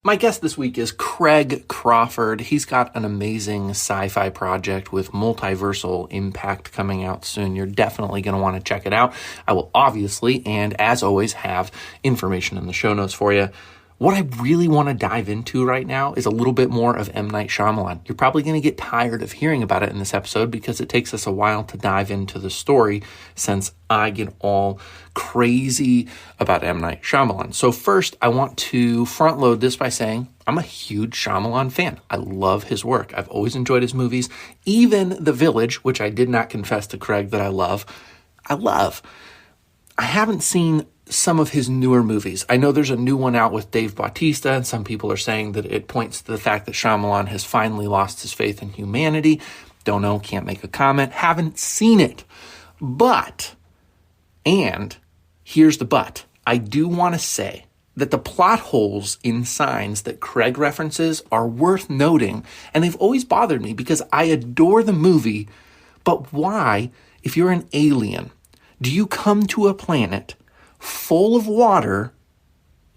My guest this week is Craig Crawford. He's got an amazing sci-fi project with multiversal impact coming out soon. You're definitely going to want to check it out. I will obviously, and as always, have information in the show notes for you. What I really want to dive into right now is a little bit more of M. Night Shyamalan. You're probably going to get tired of hearing about it in this episode because it takes us a while to dive into the story since I get all crazy about M. Night Shyamalan. So first, I want to front load this by saying I'm a huge Shyamalan fan. I love his work. I've always enjoyed his movies. Even The Village, which I did not confess to Craig that I love. I haven't seen some of his newer movies. I know there's a new one out with Dave Bautista, and some people are saying that it points to the fact that Shyamalan has finally lost his faith in humanity. Don't know, can't make a comment, haven't seen it. But, and here's the but, I do want to say that the plot holes in Signs that Craig references are worth noting, and they've always bothered me because I adore the movie, but why, if you're an alien, do you come to a planet full of water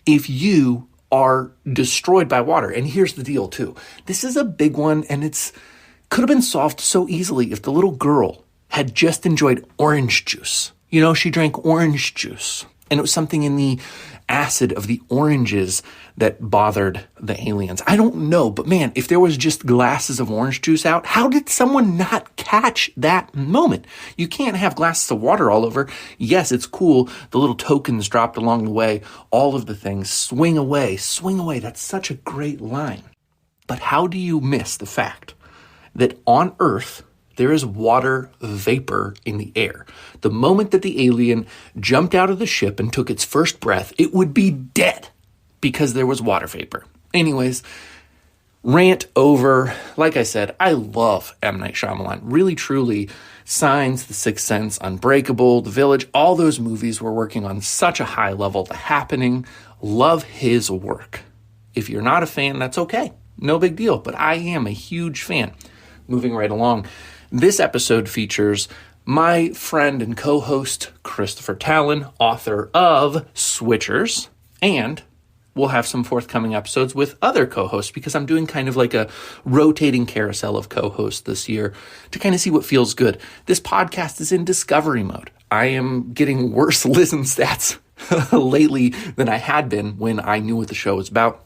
if you are destroyed by water? And here's the deal too. This is a big one, and could have been solved so easily if the little girl had just enjoyed orange juice. You know, she drank orange juice, and it was something in the acid of the oranges that bothered the aliens. I don't know, but man, if there was just glasses of orange juice out, how did someone not catch that moment? You can't have glasses of water all over. Yes, it's cool. The little tokens dropped along the way, all of the things, swing away. That's such a great line. But how do you miss the fact that on Earth, there is water vapor in the air? The moment that the alien jumped out of the ship and took its first breath, it would be dead because there was water vapor. Anyways, rant over. Like I said, I love M. Night Shyamalan. Really, truly, Signs, The Sixth Sense, Unbreakable, The Village, all those movies were working on such a high level. The Happening, love his work. If you're not a fan, that's okay. No big deal, but I am a huge fan. Moving right along. This episode features my friend and co-host, Christopher Talon, author of Switchers, and we'll have some forthcoming episodes with other co-hosts because I'm doing kind of like a rotating carousel of co-hosts this year to kind of see what feels good. This podcast is in discovery mode. I am getting worse listen stats lately than I had been when I knew what the show was about.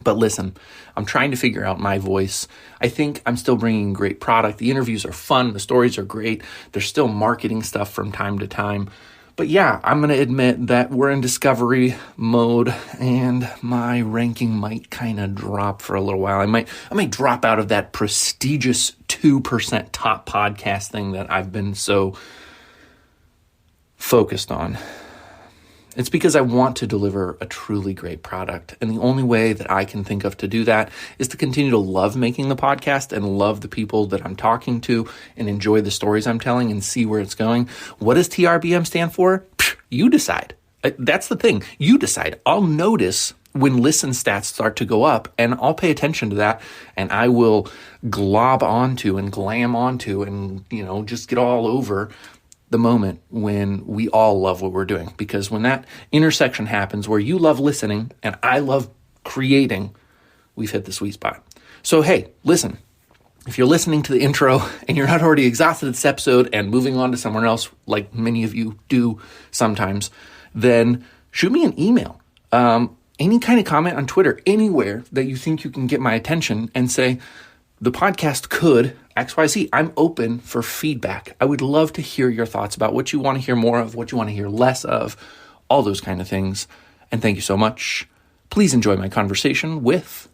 But listen, I'm trying to figure out my voice. I think I'm still bringing great product. The interviews are fun. The stories are great. There's still marketing stuff from time to time. But yeah, I'm going to admit that we're in discovery mode and my ranking might kind of drop for a little while. I might drop out of that prestigious 2% top podcast thing that I've been so focused on. It's because I want to deliver a truly great product. And the only way that I can think of to do that is to continue to love making the podcast and love the people that I'm talking to and enjoy the stories I'm telling and see where it's going. What does TRBM stand for? You decide. That's the thing. You decide. I'll notice when listen stats start to go up and I'll pay attention to that and I will glob onto and glam onto and, just get all over the moment when we all love what we're doing. Because when that intersection happens where you love listening and I love creating, we've hit the sweet spot. So, hey, listen, if you're listening to the intro and you're not already exhausted this episode and moving on to somewhere else, like many of you do sometimes, then shoot me an email. Any kind of comment on Twitter, anywhere that you think you can get my attention and say, the podcast could XYZ. I'm open for feedback. I would love to hear your thoughts about what you want to hear more of, what you want to hear less of, all those kind of things. And thank you so much. Please enjoy my conversation with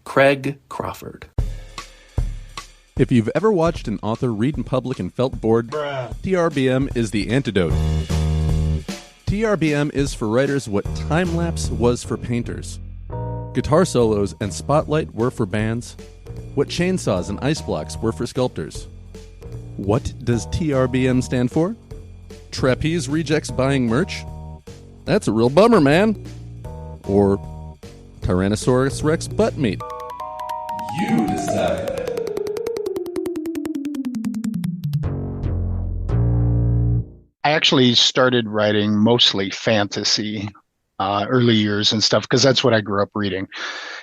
Craig Crawford. If you've ever watched an author read in public and felt bored, TRBM is the antidote. TRBM is for writers what time-lapse was for painters. Guitar solos and spotlight were for bands. What chainsaws and ice blocks were for sculptors. What does TRBM stand for? Trapeze rejects buying merch? That's a real bummer, man. Or Tyrannosaurus Rex butt meat? You decide. I actually started writing mostly fantasy early years and stuff, because that's what I grew up reading.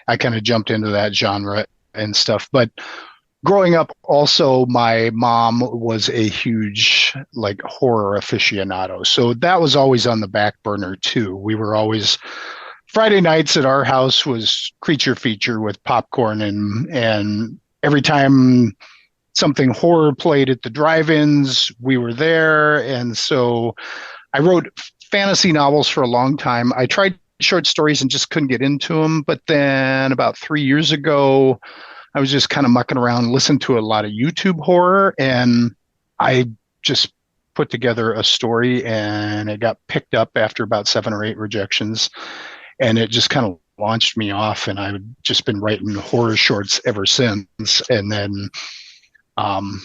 I kind of jumped into that genre and stuff. But growing up, also, my mom was a huge like horror aficionado. So that was always on the back burner too. We were always Friday nights at our house was creature feature with popcorn and every time something horror played at the drive-ins, we were there. And so I wrote fantasy novels for a long time. I tried short stories and just couldn't get into them. But then about 3 years ago, I was just kind of mucking around, listened to a lot of YouTube horror, and I just put together a story and it got picked up after about 7 or 8 rejections. And it just kind of launched me off. And I've just been writing horror shorts ever since. And then um,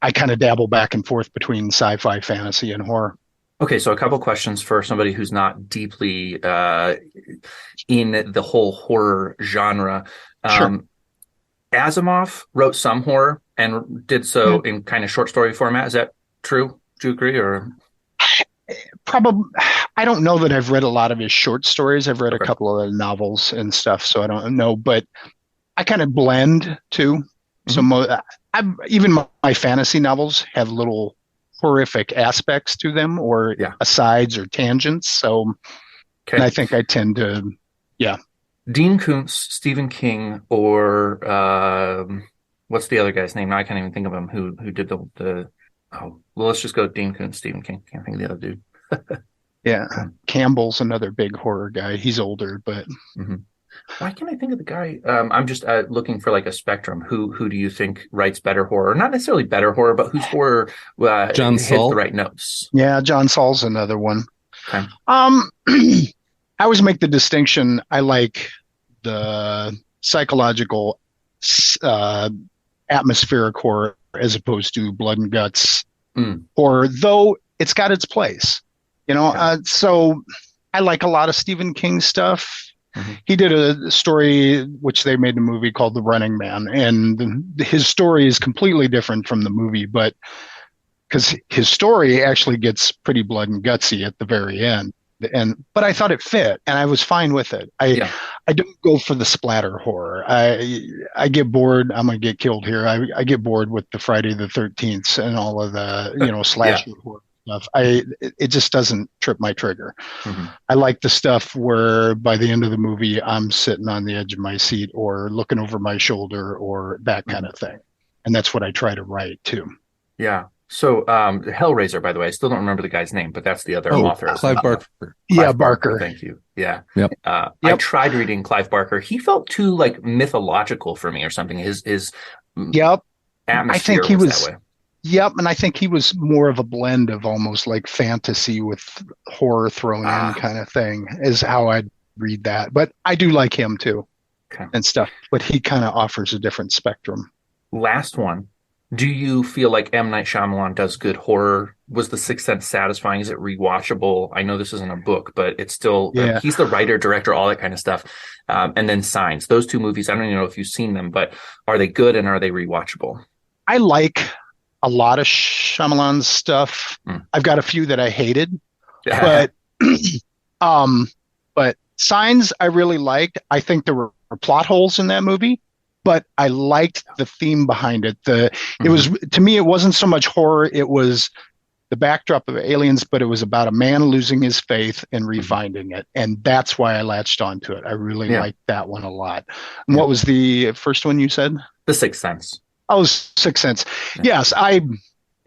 I kind of dabble back and forth between sci-fi, fantasy, and horror. Okay, so a couple questions for somebody who's not deeply in the whole horror genre. Sure. Asimov wrote some horror and did Yeah. so in kind of short story format. Is that true? Do you agree? Or Probably, I don't know that I've read a lot of his short stories. I've read a okay. couple of the novels and stuff, so I don't know. But I kind of blend too. So Mhm. even my fantasy novels have little horrific aspects to them, or Yeah. asides or tangents. So, and Okay. I think I tend to, yeah. Dean Koontz, Stephen King, or what's the other guy's name? Now I can't even think of him. Who did the oh well, let's just go with Dean Koontz, Stephen King. Can't think of the other dude. Yeah, Okay. Campbell's another big horror guy. He's older, but hmm Why can't I think of the guy? I'm just looking for like a spectrum. Who do you think writes better horror? Not necessarily better horror, but whose horror John hits the Saul. right notes. yeah, John Saul's another one. Okay. I always make the distinction. I like the psychological, uh, atmospheric horror as opposed to blood and guts Mm, horror, though it's got its place. okay. So I like a lot of Stephen King stuff. hmm He did a story which they made the movie called The Running Man, and his story is completely different from the movie, but because his story actually gets pretty blood and gutsy at the very end. But I thought it fit, and I was fine with it. Yeah. I don't go for the splatter horror. I get bored. I'm gonna get killed here. I get bored with the Friday the 13th and all of the Yeah. slasher horror stuff. It just doesn't trip my trigger. hmm I like the stuff where by the end of the movie I'm sitting on the edge of my seat or looking over my shoulder or that kind hmm of thing, and that's what I try to write too. Yeah. So Hellraiser, by the way, I still don't remember the guy's name, but that's the other Oh, author. Clive Barker. Yeah, Clive Barker. Barker. Thank you. Yeah. Yep. I Yep. tried reading Clive Barker. He felt too like mythological for me or something. His Yep. I atmosphere think he was was. that way. Yep, and I think he was more of a blend of almost like fantasy with horror thrown in Ah, kind of thing, is how I'd read that. But I do like him too okay. and stuff. But he kind of offers a different spectrum. Last one. Do you feel like M. Night Shyamalan does good horror? Was The Sixth Sense satisfying? Is it rewatchable? I know this isn't a book, but it's still, Yeah, he's the writer, director, all that kind of stuff. And then Signs. Those two movies, I don't even know if you've seen them, but are they good and are they rewatchable? I like a lot of Shyamalan's stuff. Mm. I've got a few that I hated, but um, but Signs I really liked. I think there were plot holes in that movie, but I liked the theme behind it. It Mhm. was, to me, it wasn't so much horror. It was the backdrop of aliens, but it was about a man losing his faith and Mhm. refinding it. And that's why I latched onto it. I really Yeah. liked that one a lot. And Yeah. what was the first one you said? The Sixth Sense. Oh, Sixth Sense. Yeah. Yes,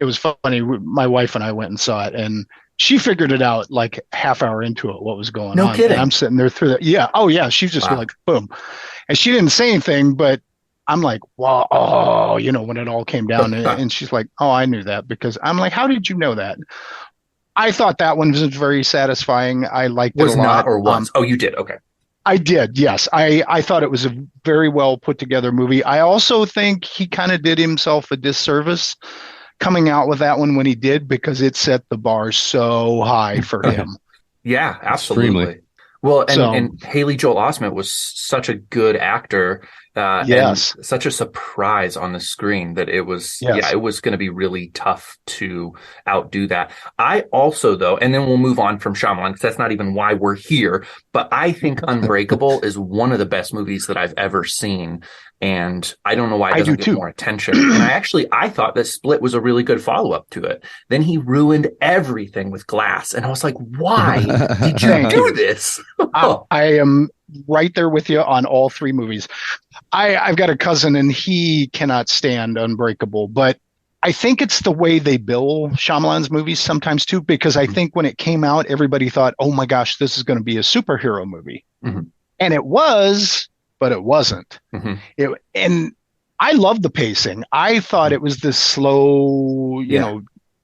it was funny. My wife and I went and saw it, and she figured it out like half hour into it, what was going No on. kidding. And I'm sitting there through that. Yeah. Oh, yeah. She just Wow. like, boom. And she didn't say anything, but I'm like, wow, oh, when it all came down. And she's like, oh, I knew that, because I'm like, how did you know that? I thought that one was very satisfying. I liked it a Was not lot. or was? Oh, you did. Okay. I did, yes. I thought it was a very well put together movie. I also think he kind of did himself a disservice coming out with that one when he did, because it set the bar so high for him. Yeah, absolutely. Extremely. Well, So and Haley Joel Osment was such a good actor And Yes. such a surprise on the screen that it was, Yes. it was going to be really tough to outdo that. I also, though, and then we'll move on from Shyamalan because that's not even why we're here, but I think Unbreakable is one of the best movies that I've ever seen. And I don't know why it I do doesn't get too. more attention. And I thought that Split was a really good follow-up to it. Then he ruined everything with Glass. And I was like, why did you Thank do you. this? I am right there with you on all three movies. I've got a cousin and he cannot stand Unbreakable, but I think it's the way they bill Shyamalan's movies sometimes too, because I think when it came out, everybody thought, oh my gosh, this is going to be a superhero movie. Mm-hmm. And it was, but it wasn't. Mm-hmm. And I love the pacing. I thought it was this slow,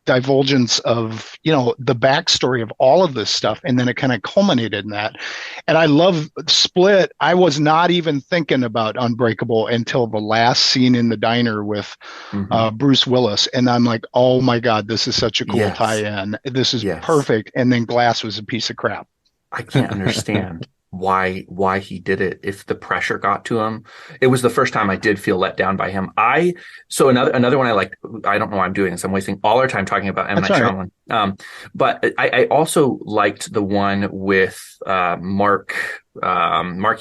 divulgence of, the backstory of all of this stuff. And then it kind of culminated in that. And I love Split. I was not even thinking about Unbreakable until the last scene in the diner with Bruce Willis. And I'm like, oh my God, this is such a cool tie-in. This is perfect. And then Glass was a piece of crap. I can't understand why he did it. If the pressure got to him, it was the first time I did feel let down by him. So another one I liked. I don't know why I'm doing this. I'm wasting all our time talking about M. Night Shyamalan. But I also liked the one with Marky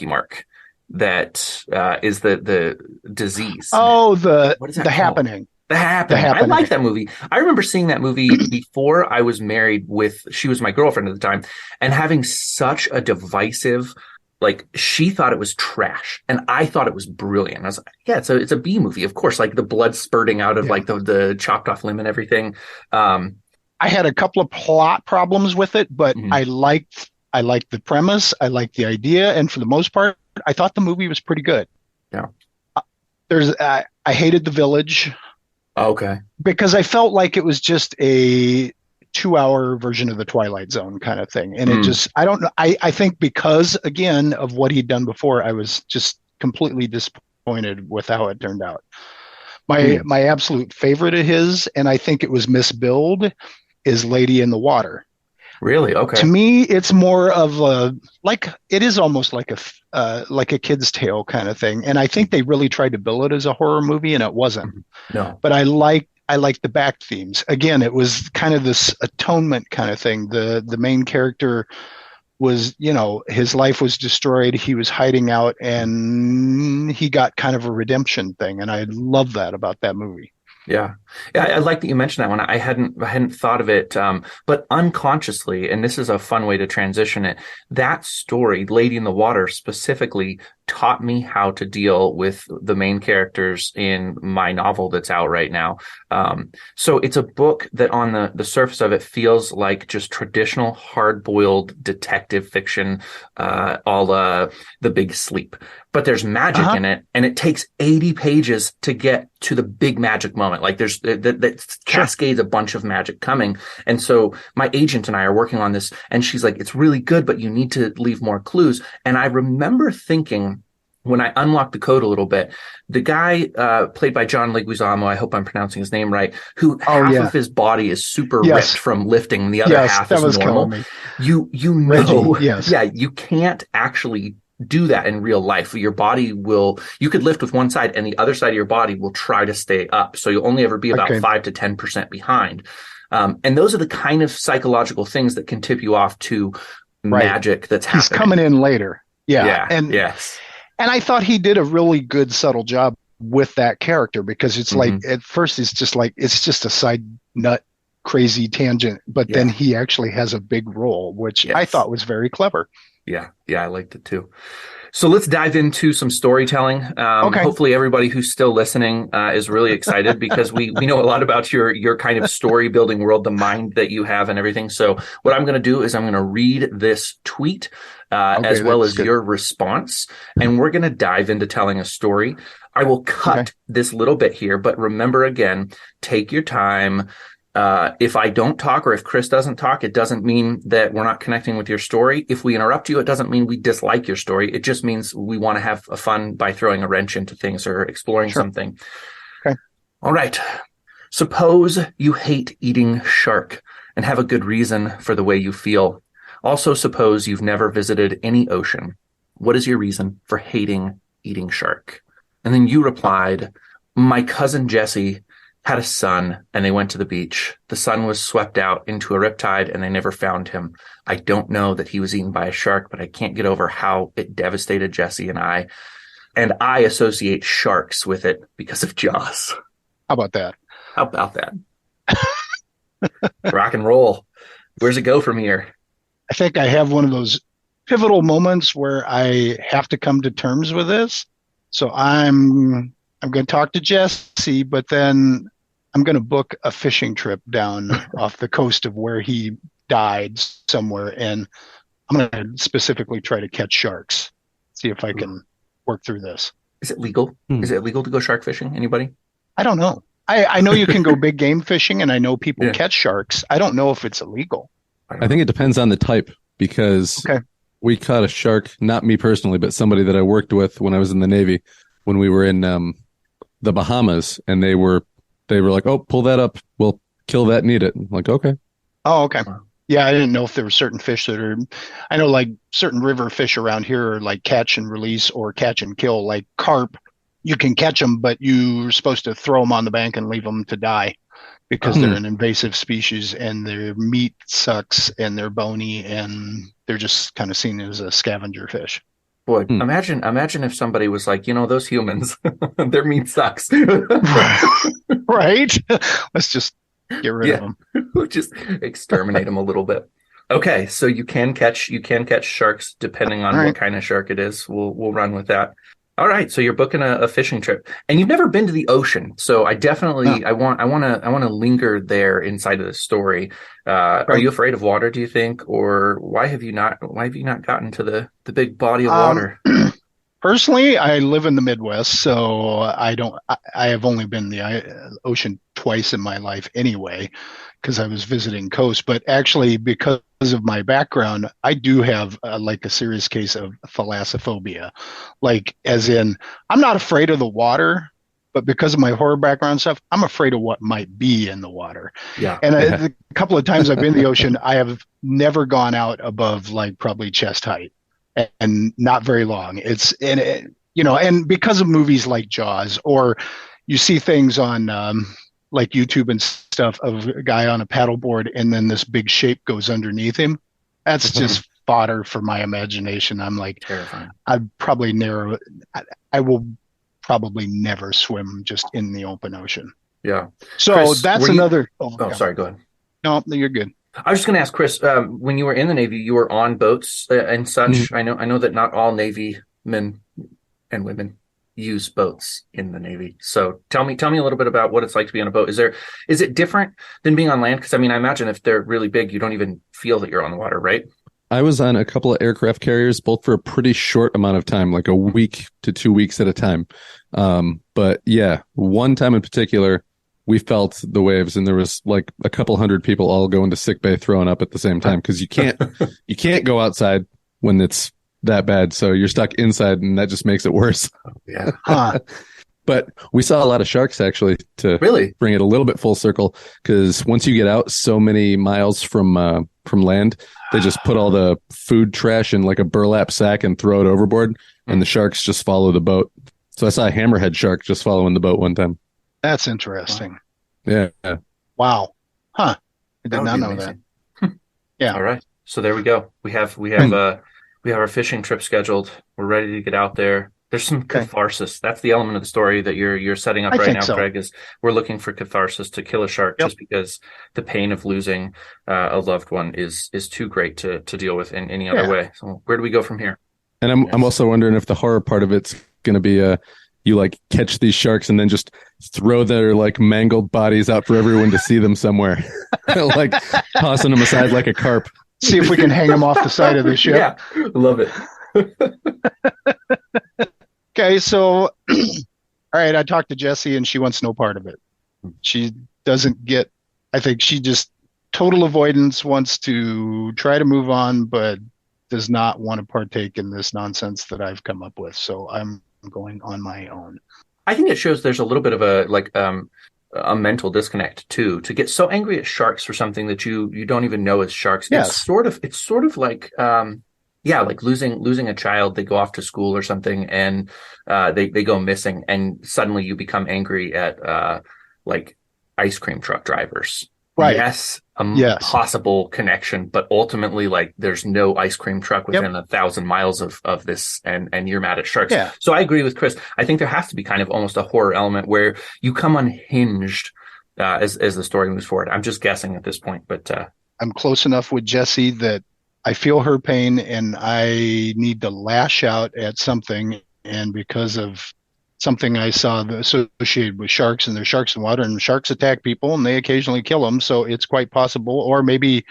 Mark that is the disease. Oh, what is that the called? Happening. The Happening. I like that movie. I remember seeing that movie before I was married she was my girlfriend at the time, and having such a divisive, like, she thought it was trash and I thought it was brilliant. I was like, yeah, it's a B movie, of course, like the blood spurting out of like the chopped off limb and everything. I had a couple of plot problems with it, but I liked the premise. I liked the idea. And for the most part, I thought the movie was pretty good. Yeah. I hated The Village. Okay. Because I felt like it was just a 2-hour version of the Twilight Zone kind of thing. And it just, I don't know. I think because, again, of what he'd done before, I was just completely disappointed with how it turned out. My absolute favorite of his, and I think it was misbilled, is Lady in the Water. Really? Okay. To me, it's more of it is almost like a kid's tale kind of thing. And I think they really tried to bill it as a horror movie, and it wasn't. No. But I like the back themes. Again, it was kind of this atonement kind of thing. The main character was, his life was destroyed. He was hiding out, and he got kind of a redemption thing. And I love that about that movie. Yeah. I like that you mentioned that one. I hadn't thought of it, but unconsciously, and this is a fun way to transition it. That story, Lady in the Water specifically, taught me how to deal with the main characters in my novel that's out right now. So it's a book that on the surface of it feels like just traditional hard-boiled detective fiction, a la The Big Sleep. But there's magic in it, and it takes 80 pages to get to the big magic moment. Like there's that cascades a bunch of magic coming. And so my agent and I are working on this, and she's like, it's really good, but you need to leave more clues. And I remember thinking, when I unlocked the code a little bit, the guy played by John Leguizamo, I hope I'm pronouncing his name right, who half of his body is super ripped from lifting, and the other half is normal. You know, you can't actually do that in real life. Your body you could lift with one side and the other side of your body will try to stay up. So you'll only ever be about 5 to 10% behind. And those are the kind of psychological things that can tip you off to magic that's happening. He's coming in later. Yeah. And I thought he did a really good, subtle job with that character, because it's like, at first it's just a side nut, crazy tangent, but then he actually has a big role, which I thought was very clever. Yeah, I liked it too. So let's dive into some storytelling. Hopefully everybody who's still listening is really excited because we know a lot about your kind of story building world, the mind that you have and everything. So what I'm going to do is I'm going to read this tweet as well as your response, and we're going to dive into telling a story. I will cut this little bit here, but remember, again, take your time. If I don't talk or if Chris doesn't talk, it doesn't mean that we're not connecting with your story. If we interrupt you, it doesn't mean we dislike your story. It just means we want to have fun by throwing a wrench into things or exploring something. Okay. All right. Suppose you hate eating shark and have a good reason for the way you feel. Also, suppose you've never visited any ocean. What is your reason for hating eating shark? And then you replied, my cousin Jesse had a son and they went to the beach. The son was swept out into a riptide and they never found him. I don't know that he was eaten by a shark, but I can't get over how it devastated Jesse and I. And I associate sharks with it because of Jaws. How about that? How about that? Rock and roll. Where's it go from here? I think I have one of those pivotal moments where I have to come to terms with this. So I'm going to talk to Jesse, but then I'm going to book a fishing trip down off the coast of where he died somewhere, and I'm going to specifically try to catch sharks. See if I can work through this. Is it legal? Is it legal to go shark fishing? Anybody? I don't know. I know you can go big game fishing, and I know people catch sharks. I don't know if it's illegal. I think it depends on the type, because we caught a shark, not me personally, but somebody that I worked with when I was in the Navy, when we were in the Bahamas, and they were like, oh, pull that up. We'll kill that and eat it. I'm like, okay. Oh, okay. Yeah, I didn't know if there were certain fish that are, I know like certain river fish around here are like catch and release or catch and kill, like carp. You can catch them, but you're supposed to throw them on the bank and leave them to die because they're an invasive species and their meat sucks and they're bony and they're just kind of seen as a scavenger fish. Boy, imagine if somebody was like, those humans, their meat sucks. Right? Let's just get rid of them. Just exterminate them a little bit. Okay, so you can catch sharks depending on what kind of shark it is. We'll run with that. All right, so you're booking a fishing trip, and you've never been to the ocean, so I definitely I want to linger there inside of the story. Are you afraid of water? Do you think, or why have you not gotten to the big body of water? Personally, I live in the Midwest, so I have only been the ocean twice in my life anyway, because I was visiting coast. But actually, because of my background, I do have like a serious case of thalassophobia. Like, as in, I'm not afraid of the water, but because of my horror background stuff, I'm afraid of what might be in the water. Yeah. And a couple of times I've been in the ocean, I have never gone out above like probably chest height. And not very long. And because of movies like Jaws, or you see things on like YouTube and stuff of a guy on a paddleboard and then this big shape goes underneath him. That's just fodder for my imagination. I'm like, terrifying. I will probably never swim just in the open ocean. Yeah. So Chris, that's another. Sorry, go ahead. No, you're good. I was just going to ask Chris, when you were in the Navy, you were on boats and such. I know that not all Navy men and women use boats in the Navy. So tell me a little bit about what it's like to be on a boat. Is it different than being on land? Because I imagine if they're really big, you don't even feel that you're on the water, right? I was on a couple of aircraft carriers, both for a pretty short amount of time, like a week to 2 weeks at a time. But yeah, one time in particular, we felt the waves, and there was like a couple hundred people all going to sick bay throwing up at the same time, because you can't go outside when it's that bad, so you're stuck inside, and that just makes it worse. Yeah. But we saw a lot of sharks, actually, to bring it a little bit full circle, because once you get out so many miles from land, they just put all the food trash in like a burlap sack and throw it overboard, and the sharks just follow the boat. So I saw a hammerhead shark just following the boat one time. That's interesting. Yeah. Wow. Huh. I did not know that. Yeah. All right. So there we go. We have our fishing trip scheduled. We're ready to get out there. There's some catharsis. That's the element of the story that you're setting up right now, Craig, is we're looking for catharsis to kill a shark just because the pain of losing a loved one is too great to deal with in any other way. So where do we go from here? And I'm also wondering if the horror part of it's going to be you like catch these sharks and then just throw their like mangled bodies out for everyone to see them somewhere, like tossing them aside like a carp. See if we can hang them off the side of the ship. Yeah, love it. Okay, so all right, I talked to Jessie and she wants no part of it. She doesn't get, I think she just total avoidance, wants to try to move on, but does not want to partake in this nonsense that I've come up with. So I'm going on my own. I think it shows there's a little bit of a mental disconnect too, to get so angry at sharks for something that you don't even know is sharks. Yes. It's sort of like Yeah, like losing a child, they go off to school or something, and they go missing, and suddenly you become angry at like ice cream truck drivers. Right. Yes, a Yes. possible connection, but ultimately, like, there's no ice cream truck Yep. within 1,000 miles of this, and you're mad at sharks. Yeah. So I agree with Chris. I think there has to be kind of almost a horror element where you come unhinged as the story moves forward. I'm just guessing at this point, but I'm close enough with Jessie that I feel her pain and I need to lash out at something. And because of something I saw associated with sharks, and there's sharks in water, and sharks attack people and they occasionally kill them. So it's quite possible. Or maybe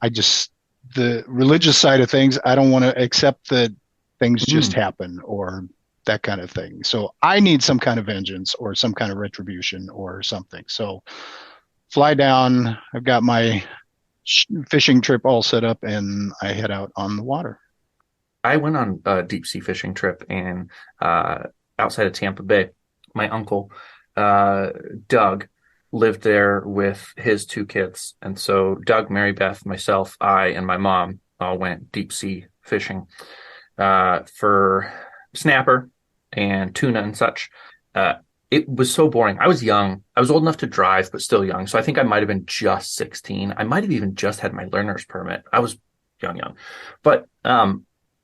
the religious side of things, I don't want to accept that things just happen or that kind of thing. So I need some kind of vengeance or some kind of retribution or something. So fly down. I've got my fishing trip all set up and I head out on the water. I went on a deep sea fishing trip and outside of Tampa Bay. My uncle, Doug, lived there with his two kids. And so Doug, Mary Beth, myself, I, and my mom all went deep sea fishing for snapper and tuna and such. It was so boring. I was young. I was old enough to drive, but still young. So I think I might have been just 16. I might have even just had my learner's permit. I was young. But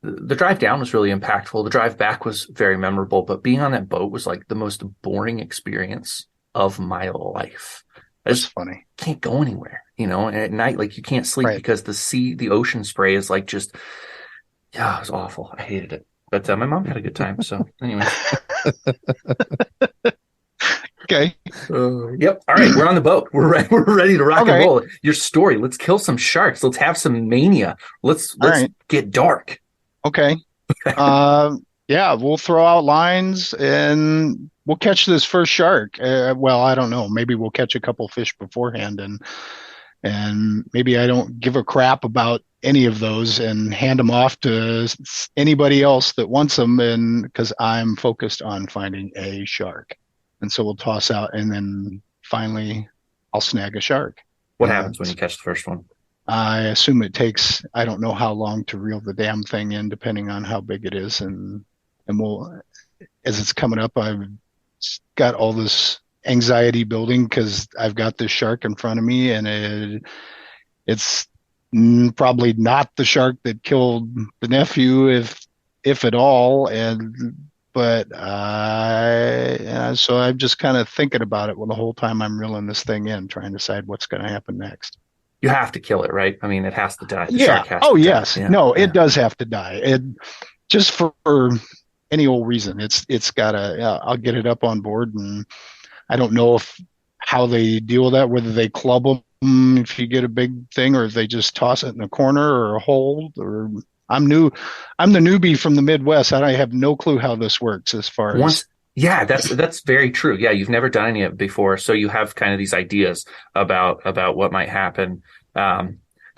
the drive down was really impactful. The drive back was very memorable, but being on that boat was like the most boring experience of my life. That's funny. Can't go anywhere, and at night, like, you can't sleep because the ocean spray is like just, yeah, it was awful. I hated it. But my mom had a good time. So anyway. Okay. Yep. All right. We're on the boat. We're ready to rock and roll. Your story. Let's kill some sharks. Let's have some mania. Let's get dark. Okay. Yeah, we'll throw out lines and we'll catch this first shark. Well, I don't know. Maybe we'll catch a couple fish beforehand, and maybe I don't give a crap about any of those and hand them off to anybody else that wants them, and because I'm focused on finding a shark. And so we'll toss out, and then finally I'll snag a shark. What happens when you catch the first one? I assume it takes, I don't know how long to reel the damn thing in, depending on how big it is. And we'll, as it's coming up, I've got all this anxiety building because I've got this shark in front of me, and it's probably not the shark that killed the nephew, if at all. So I'm just kind of thinking about it the whole time I'm reeling this thing in, trying to decide what's going to happen next. You have to kill it, right? I mean, it has to die. The shark has to yes. Die. Yeah. No, it does have to die. It just for any old reason. It's gotta. I'll get it up on board, and I don't know how they deal with that. Whether they club them if you get a big thing, or if they just toss it in a corner or a hold. Or I'm the newbie from the Midwest. I have no clue how this works as far as. Yeah, that's very true. Yeah, you've never done any of it before, so you have kind of these ideas about what might happen. They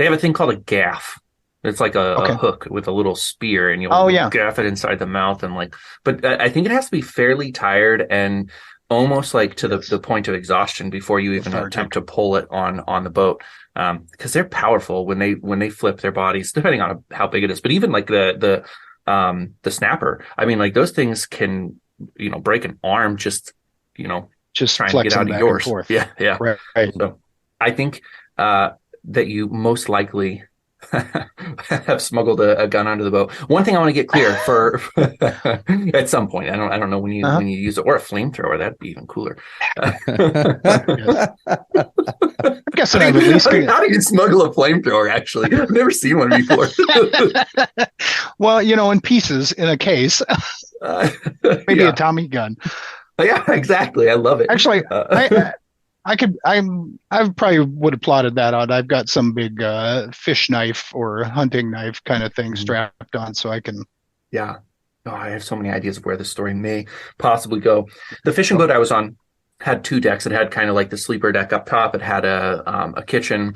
have a thing called a gaff. It's like a hook with a little spear, and you'll gaff it inside the mouth, and but I think it has to be fairly tired and almost like to the point of exhaustion before you even attempt to pull it on the boat, because they're powerful when they flip their bodies, depending on how big it is. But even like the snapper, I mean, like, those things can break an arm just trying to get out of yours. Yeah. Right. So I think that you most likely have smuggled a gun onto the boat. One thing I want to get clear for at some point, I don't know when you use it, or a flamethrower, that'd be even cooler. I guess I've at least. How do you smuggle a flamethrower? Actually, I've never seen one before. Well, in pieces in a case, maybe a Tommy gun. Yeah, exactly. I love it. Actually, I probably would have plotted that out. I've got some big fish knife or hunting knife kind of thing strapped on, so I can. Yeah. Oh, I have so many ideas of where this story may possibly go. The fishing boat I was on had two decks. It had kind of like the sleeper deck up top. It had a kitchen,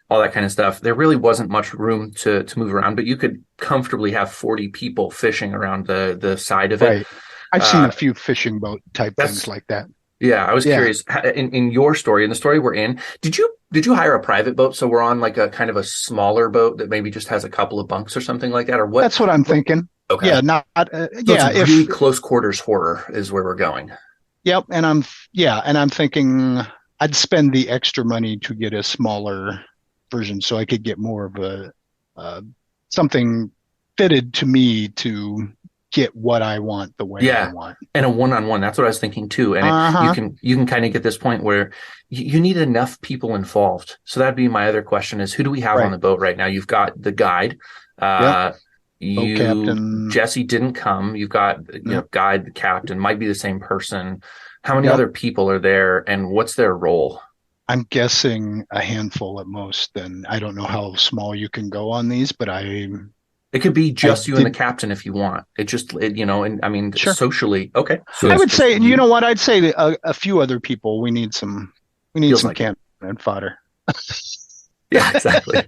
all that kind of stuff. There really wasn't much room to move around, but you could comfortably have 40 people fishing around the side of it. Right. I've seen a few fishing boat type things like that. Yeah, I was curious, in your story, in the story we're in, did you Did you hire a private boat? So we're on like a kind of a smaller boat that maybe just has a couple of bunks or something like that, or what? That's what I'm thinking. Okay. Yeah, not So yeah. it's really close quarters horror is where we're going. Yep, and I'm thinking I'd spend the extra money to get a smaller version so I could get more of a something fitted to me to get what I want the way I Yeah, want. and a one-on-one. That's what I was thinking too. And Uh-huh. you can kind of get this point where you need enough people involved. So that'd be my other question: is who do we have on Right. the boat right now? You've got the guide. Yep. Uh, Boat captain. Jesse didn't come. You've got Yep. guide, the captain, might be the same person. How many Yep. other people are there, and what's their role? I'm guessing a handful at most. Then I don't know how small you can go on these, but It could be I just you and the did captain if you want. And I mean, sure. socially, okay. So I it's would just say, you you. know what? I'd say a few other people. We need Feels some like it. cannon fodder. Yeah, exactly.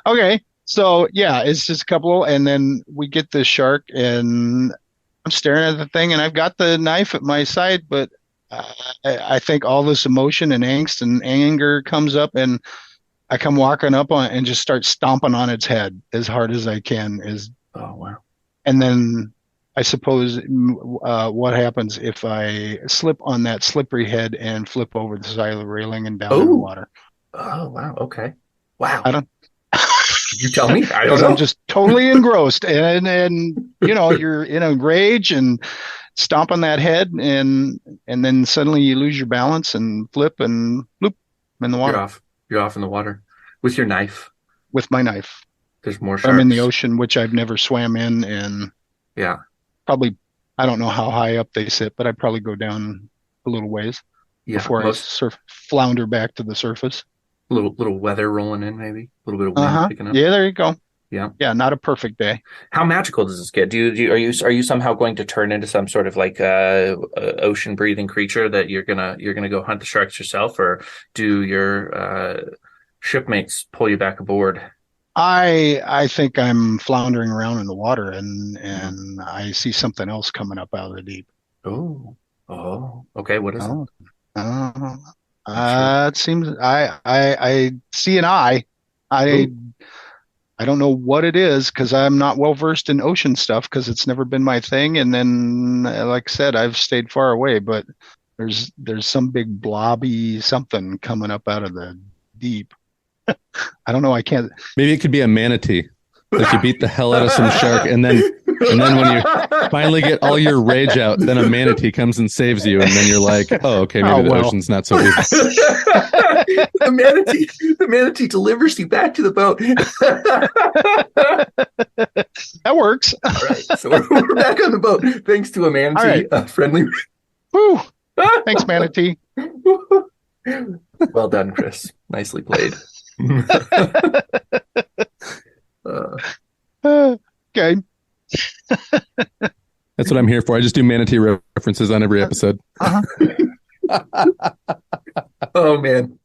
Okay. So yeah, it's just a couple, and then we get the shark, and I'm staring at the thing, and I've got the knife at my side, but I think all this emotion and angst and anger comes up, and I come walking up on it and just start stomping on its head as hard as I can. Oh wow. And then I suppose what happens if I slip on that slippery head and flip over the side of the railing and down in the Oh. water? Oh wow. Okay. Wow. I don't. You tell me. I don't Because I'm know. just totally engrossed, and you're in a rage and stomp on that head, and then suddenly you lose your balance and flip and bloop in the You're water off. You're off in the water with your knife. with my knife. There's more But I'm in the sharks. ocean, which I've never swam in, and Yeah. probably I don't know how high up they sit, but I'd probably go down a little ways Yeah. before I Most surf flounder back to the surface. little weather rolling in, maybe a little bit of wind Uh-huh. picking up. Yeah, there you go. Yeah. Yeah, not a perfect day. How magical does this get? Are you somehow going to turn into some sort of like ocean breathing creature that you're gonna go hunt the sharks yourself, or do your shipmates pull you back aboard? I think I'm floundering around in the water, Yeah. and I see something else coming up out of the deep. Oh, oh, okay. What is it? Oh, uh, Not sure. it seems I see an eye. I Oh, I don't know what it is because I'm not well versed in ocean stuff because it's never been my thing. And then, like I said, I've stayed far away, but there's some big blobby something coming up out of the deep. I don't know. I can't. Maybe it could be a manatee. Like you beat the hell out of some shark, and then when you finally get all your rage out, then a manatee comes and saves you, and then you're like, oh, okay, maybe Oh the well. ocean's not so evil. the manatee delivers you back to the boat. That works. All right, so we're back on the boat thanks to a All manatee, right. friendly. Whew. Thanks, manatee. Well done, Chris. Nicely played. Uh, Okay. That's what I'm here for. I just do manatee references on every episode. Uh-huh. oh man,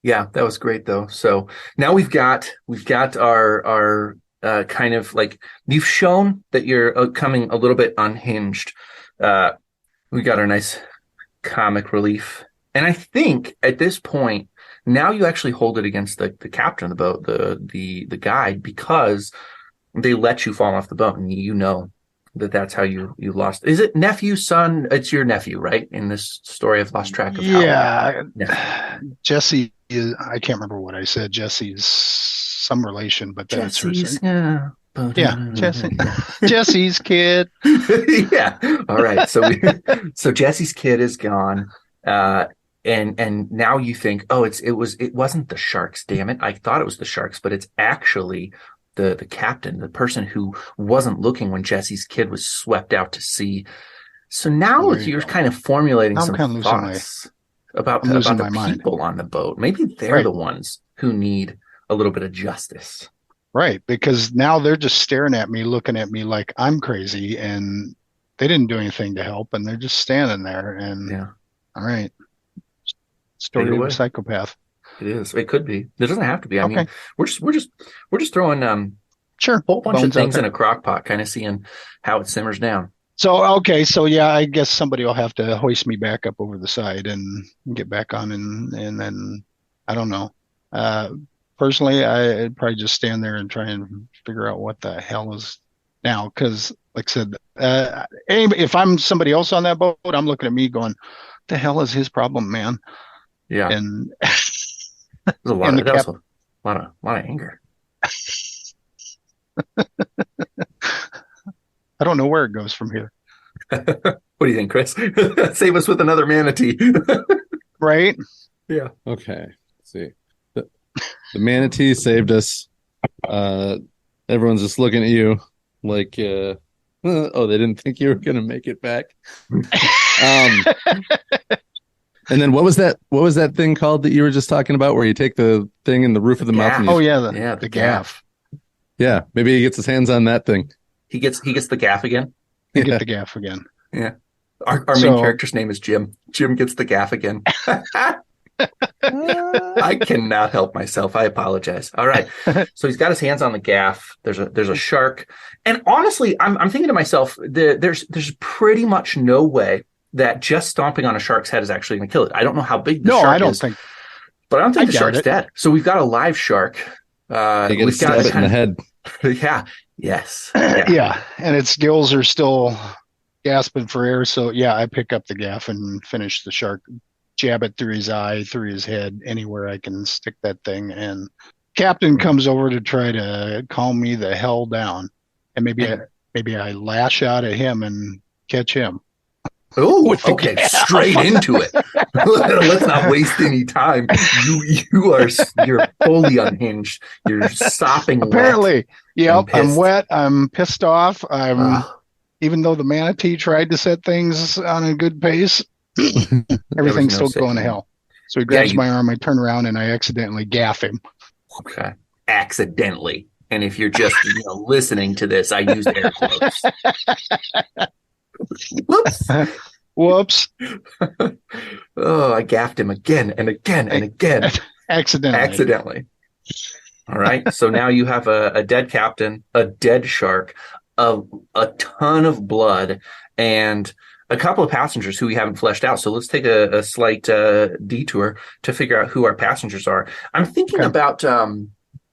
yeah, that was great though. So now we've got our kind of like you've shown that you're coming a little bit unhinged. We got our nice comic relief, and I think at this point now you actually hold it against the captain of the boat, the guide, because they let you fall off the boat, and you know that's how you lost. Is it nephew, son? It's your nephew, right? In this story, I've lost track of how. Yeah. Nephew. Jesse is, I can't remember what I said. Jesse's some relation, but that's her Jesse's, son. yeah. Yeah, Jesse. Jesse's kid. yeah. All right. So Jesse's kid is gone. And now you think, oh, it wasn't the sharks, damn it. I thought it was the sharks, but it's actually the captain, the person who wasn't looking when Jesse's kid was swept out to sea. So now There you you're go. kind of formulating Now I'm some kind of losing my thoughts about I'm losing the my mind. people on the boat. Maybe they're Right. the ones who need a little bit of justice. Right, because now they're just staring at me, looking at me like I'm crazy, and they didn't do anything to help, and they're just standing there. And Yeah, all right, take story it of away. a psychopath. It is. It could be. It doesn't have to be. I Okay, mean, we're just throwing a sure. whole bunch of Bones out things in there. a crock pot, kind of seeing how it simmers down. So, okay, so yeah, I guess somebody will have to hoist me back up over the side and get back on, and then I don't know. Uh, Personally, I'd probably just stand there and try and figure out what the hell is now, because like I said, if I'm somebody else on that boat, I'm looking at me going, "The hell is his problem, man?" Yeah. And There's a lot and of the cap, lot of anger. I don't know where it goes from here, What do you think, Chris? Save us with another manatee. right? Yeah. Okay. Let's see. The manatee saved us. Everyone's just looking at you like, oh, they didn't think you were gonna make it back. Um, and then what was that thing called that you were just talking about, where you take the thing in the roof of the mouth and Gaff. you, Oh yeah, Yeah, the gaff. yeah, maybe he gets his hands on that thing. He gets the gaff again. I Yeah. get the gaff again. Yeah. Our main So character's name is Jim. Jim gets the gaff again. I cannot help myself. I apologize. All right. So he's got his hands on the gaff. There's a shark. And honestly, I'm thinking to myself, there's pretty much no way that just stomping on a shark's head is actually going to kill it. I don't know how big the no, shark I don't is, think but I don't think I the doubt shark's it. dead. So we've got a live shark. You get to We've got stab it in the head. yeah. Yes. Yeah. Yeah, and its gills are still gasping for air. So yeah, I pick up the gaff and finish the shark, jab it through his eye, through his head, anywhere I can stick that thing. And Captain comes over to try to calm me the hell down, and maybe I lash out at him and catch him. Oh, With the okay. gaff. Straight into it. Let's not waste any time. You're fully unhinged. You're sopping wet. Apparently, yep, and I'm pissed. wet. I'm pissed off. Ugh. Even though the manatee tried to set things on a good pace, everything's no still going to saving. hell. So he grabs you- my arm, I turn around, and I accidentally gaff him. Okay. Accidentally. And if you're just listening to this, I used air quotes. Whoops. Whoops. Oh, I gaffed him again and again and again. Accidentally. All right. So now you have a dead captain, a dead shark, a ton of blood, and a couple of passengers who we haven't fleshed out. So let's take a slight detour to figure out who our passengers are. I'm thinking Okay. about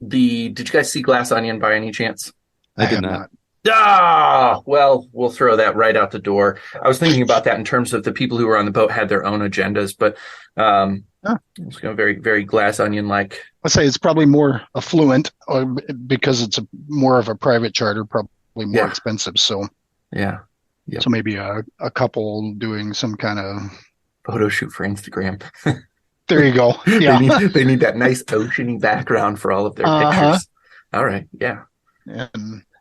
did you guys see Glass Onion by any chance? I did have not. Ah, well, we'll throw that right out the door. I was thinking about that in terms of the people who were on the boat had their own agendas, but it's very, very Glass Onion-like. Let's say it's probably more affluent, or because it's more of a private charter, probably more Yeah. expensive. So, Yeah. Yep. so maybe a couple doing some kind of. Photo shoot for Instagram. There you go. Yeah. They need that nice oceany background for all of their Uh-huh. pictures. All right. Yeah.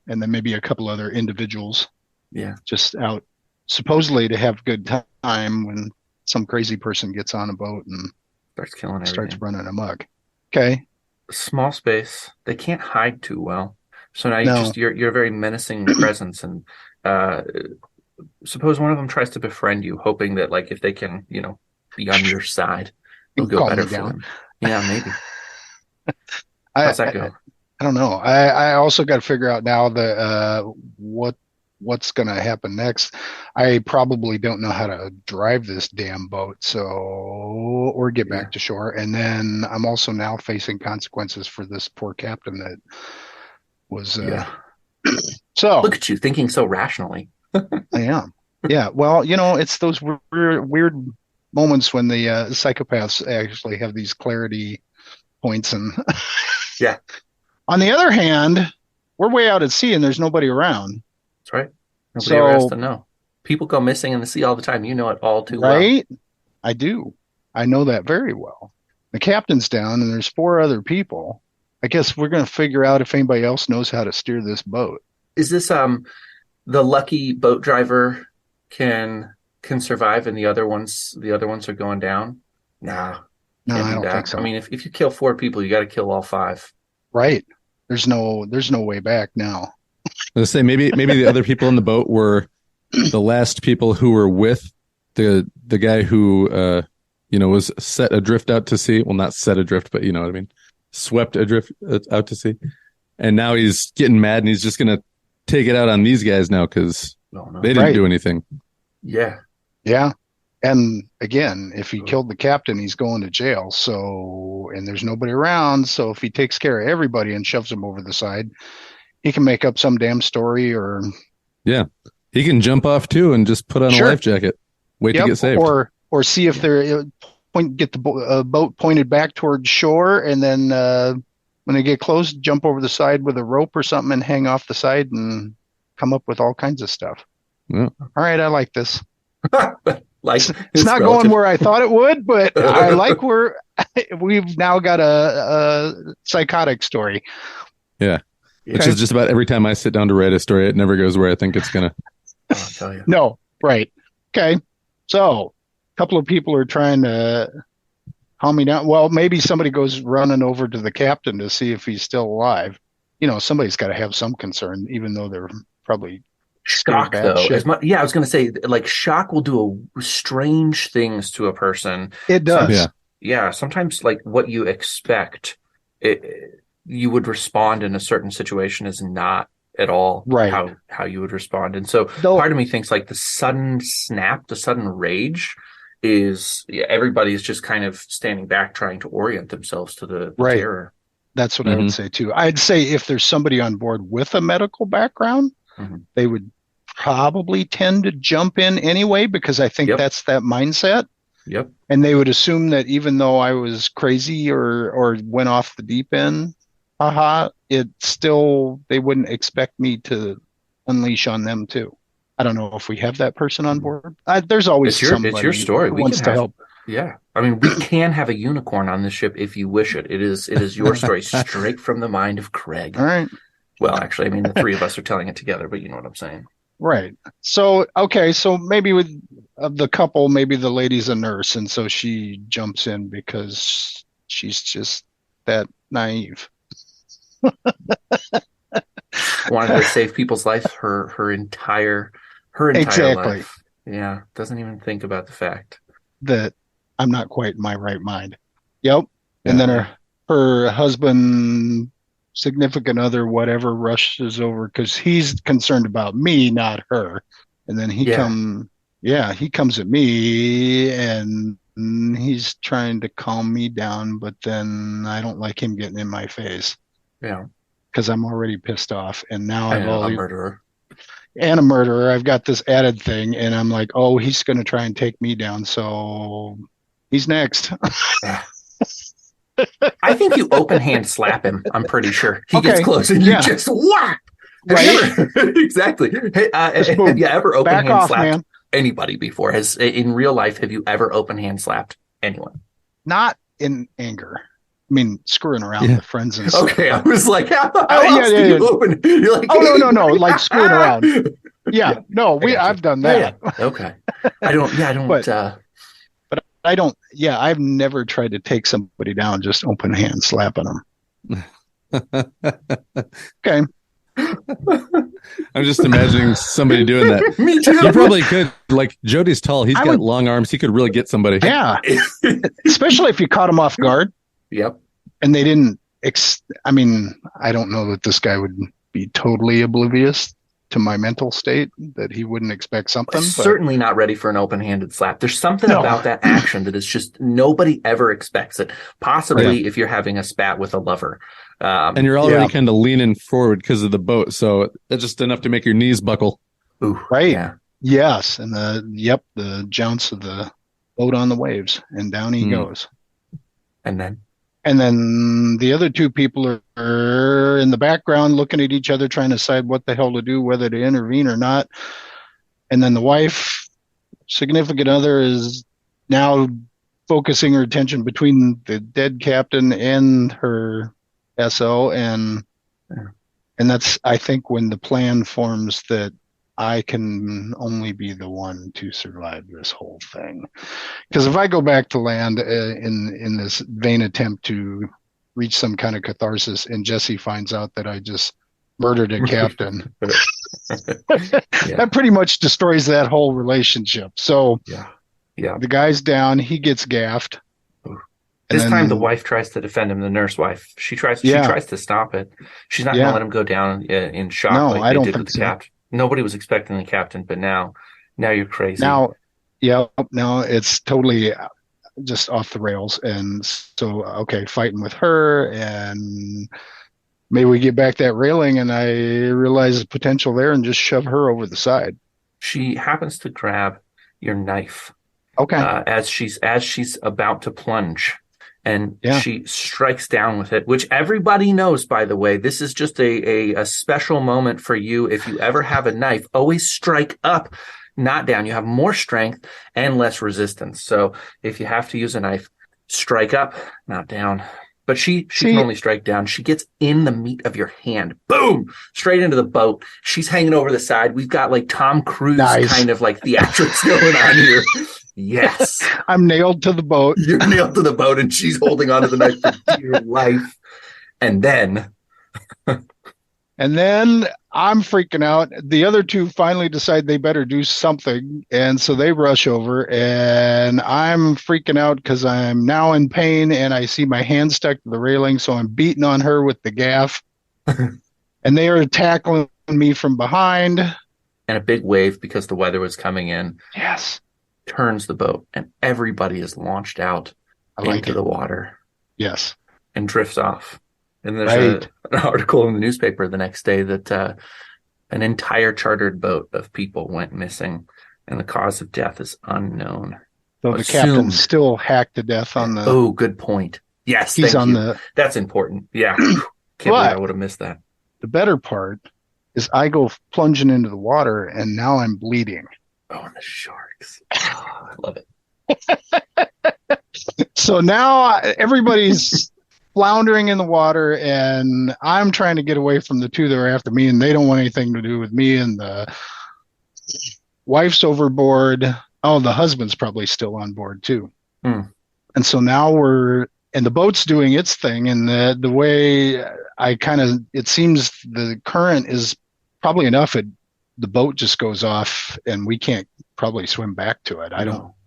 And then maybe a couple other individuals Yeah. just out supposedly to have a good time when some crazy person gets on a boat and Starts killing everything. starts running amok. Okay. Small space. They can't hide too well. So now No. you're a very menacing presence, and suppose one of them tries to befriend you, hoping that if they can, be on your side, it'll go Calm better me for down. them. Yeah, maybe. How's that go? I don't know. I also got to figure out now what's going to happen next. I probably don't know how to drive this damn boat, or get back to shore. And then I'm also now facing consequences for this poor captain that was. So Look at you thinking so rationally. I am. Yeah. Well, it's those weird moments when the psychopaths actually have these clarity points, and Yeah. On the other hand, we're way out at sea and there's nobody around. That's right. Nobody ever has to know. People go missing in the sea all the time. You know it all too well. Right? I do. I know that very well. The captain's down and there's 4 other people. I guess we're going to figure out if anybody else knows how to steer this boat. Is this the lucky boat driver can survive and the other ones are going down? Nah. No, Can't I do don't that. think so. I mean, if you kill 4 people, you got to kill all 5. Right. There's no way back now. Let's say maybe the other people in the boat were the last people who were with the guy who was set adrift out to sea. Well, not set adrift, but you know what I mean. Swept adrift out to sea. And now he's getting mad and he's just going to take it out on these guys now because Well, no. They didn't Right. do anything. Yeah. Yeah. And again, if he killed the captain, he's going to jail. So, and there's nobody around. So if he takes care of everybody and shoves them over the side, he can make up some damn story or Yeah. He can jump off too and just put on Sure. a life jacket. Wait to get saved. or see if they're get the boat pointed back towards shore, and then when they get close, jump over the side with a rope or something and hang off the side and come up with all kinds of stuff. Yeah. All right, I like this. Like It's not going where I thought it would, but I like where we've now got a psychotic story. Yeah. Which is just about every time I sit down to write a story, it never goes where I think it's going to. I'll tell you. No, right. Okay. So a couple of people are trying to calm me down. Well, maybe somebody goes running over to the captain to see if he's still alive. You know, somebody's got to have some concern, even though they're probably Shock, bad though. shit. I was going to say, like, shock will do strange things to a person. It does. Yeah. Yeah, sometimes, like, what you expect, you would respond in a certain situation is not at all Right. how you would respond. And so Though- part of me thinks, like, the sudden snap, the sudden rage is everybody's just kind of standing back trying to orient themselves to the Right. terror. That's what I would say too. I'd say if there's somebody on board with a medical background, they would probably tend to jump in anyway, because I think that's that mindset. Yep. And they would assume that even though I was crazy or went off the deep end, it still, they wouldn't expect me to unleash on them too. I don't know if we have that person on board. There's always somebody it's your story. who We wants can to have, help. Yeah. I mean, we can have a unicorn on this ship if you wish it. It is your story straight from the mind of Craig. All right. Well, actually, I mean, the three of us are telling it together, but you know what I'm saying. Right. So, okay. So maybe with the couple, maybe the lady's a nurse. And so she jumps in because she's just that naive. Wanted to save people's life her entire Exactly. life. Yeah. Doesn't even think about the fact that I'm not quite in my right mind. Yep. And then her husband, significant other, whatever, rushes over because he's concerned about me, not her. And then he comes at me and he's trying to calm me down, but then I don't like him getting in my face. Yeah. Because I'm already pissed off. And now I'm a murderer. And a murderer. I've got this added thing, and I'm like, oh, he's going to try and take me down. So he's next. I think you open hand slap him. I'm pretty sure he gets close and you just whack. Right. Exactly. Hey, have you ever open Back hand off, slapped man. anybody before? Has in real life, have you ever open hand slapped anyone? Not in anger. I mean, screwing around with friends and stuff. Okay, I was like, how else do you open? You're like, oh no, like screwing around. Yeah, no, I've done that. Yeah. Okay, I don't. But I don't. Yeah, I've never tried to take somebody down just open hand slapping them. Okay. I'm just imagining somebody doing that. Me too. You probably could. Like, Jody's tall. He's got long arms. He could really get somebody. Yeah. Especially if you caught him off guard. Yep. And they didn't. I mean, I don't know that this guy would be totally oblivious to my mental state, that he wouldn't expect something. Certainly not ready for an open-handed slap. There's something about that action that is just nobody ever expects it. Possibly if you're having a spat with a lover. And you're already kind of leaning forward because of the boat. So that's just enough to make your knees buckle. Ooh, right. Yeah. Yes. And the jounce of the boat on the waves, and down he goes. And then the other two people are in the background looking at each other, trying to decide what the hell to do, whether to intervene or not. And then the wife, significant other, is now focusing her attention between the dead captain and her SO. And that's, I think, when the plan forms that I can only be the one to survive this whole thing. Because if I go back to land in this vain attempt to reach some kind of catharsis, and Jesse finds out that I just murdered a captain, that pretty much destroys that whole relationship. So the guy's down, he gets gaffed. This time the wife tries to defend him, the nurse wife. She tries to stop it. She's not going to let him go down in shock like they did with the captain. Nobody was expecting the captain, but now you're crazy. Now it's totally just off the rails. And so, okay, fighting with her, and maybe we get back that railing, and I realize the potential there and just shove her over the side. She happens to grab your knife Okay. as she's about to plunge, and Yeah. she strikes down with it, which everybody knows, by the way. This is just a special moment for you. If you ever have a knife, always strike up, not down. You have more strength and less resistance. So if you have to use a knife, strike up, not down. But she can only strike down. She gets in the meat of your hand. Boom! Straight into the boat. She's hanging over the side. We've got like Tom Cruise kind of like theatrics going on here. Yes. I'm nailed to the boat. You're nailed to the boat, and she's holding onto the knife for dear life. And then I'm freaking out. The other two finally decide they better do something. And so they rush over, and I'm freaking out because I'm now in pain and I see my hand stuck to the railing. So I'm beating on her with the gaff, and they are tackling me from behind. And a big wave, because the weather was coming in. Yes. Turns the boat, and everybody is launched out into the water. Yes. And drifts off. And there's an article in the newspaper the next day that an entire chartered boat of people went missing, and the cause of death is unknown. So the captain still hacked to death on the... Oh, good point. Yes, he's on the... That's important. Yeah. Can't believe I would have missed that. The better part is I go plunging into the water, and now I'm bleeding. Oh, and the sharks. Oh, I love it. So now everybody's floundering in the water, and I'm trying to get away from the two that are after me, and they don't want anything to do with me. And the wife's overboard. Oh, the husband's probably still on board too. And so now and the boat's doing its thing, and the way it seems the current is probably enough. The boat just goes off, and we can't probably swim back to it. I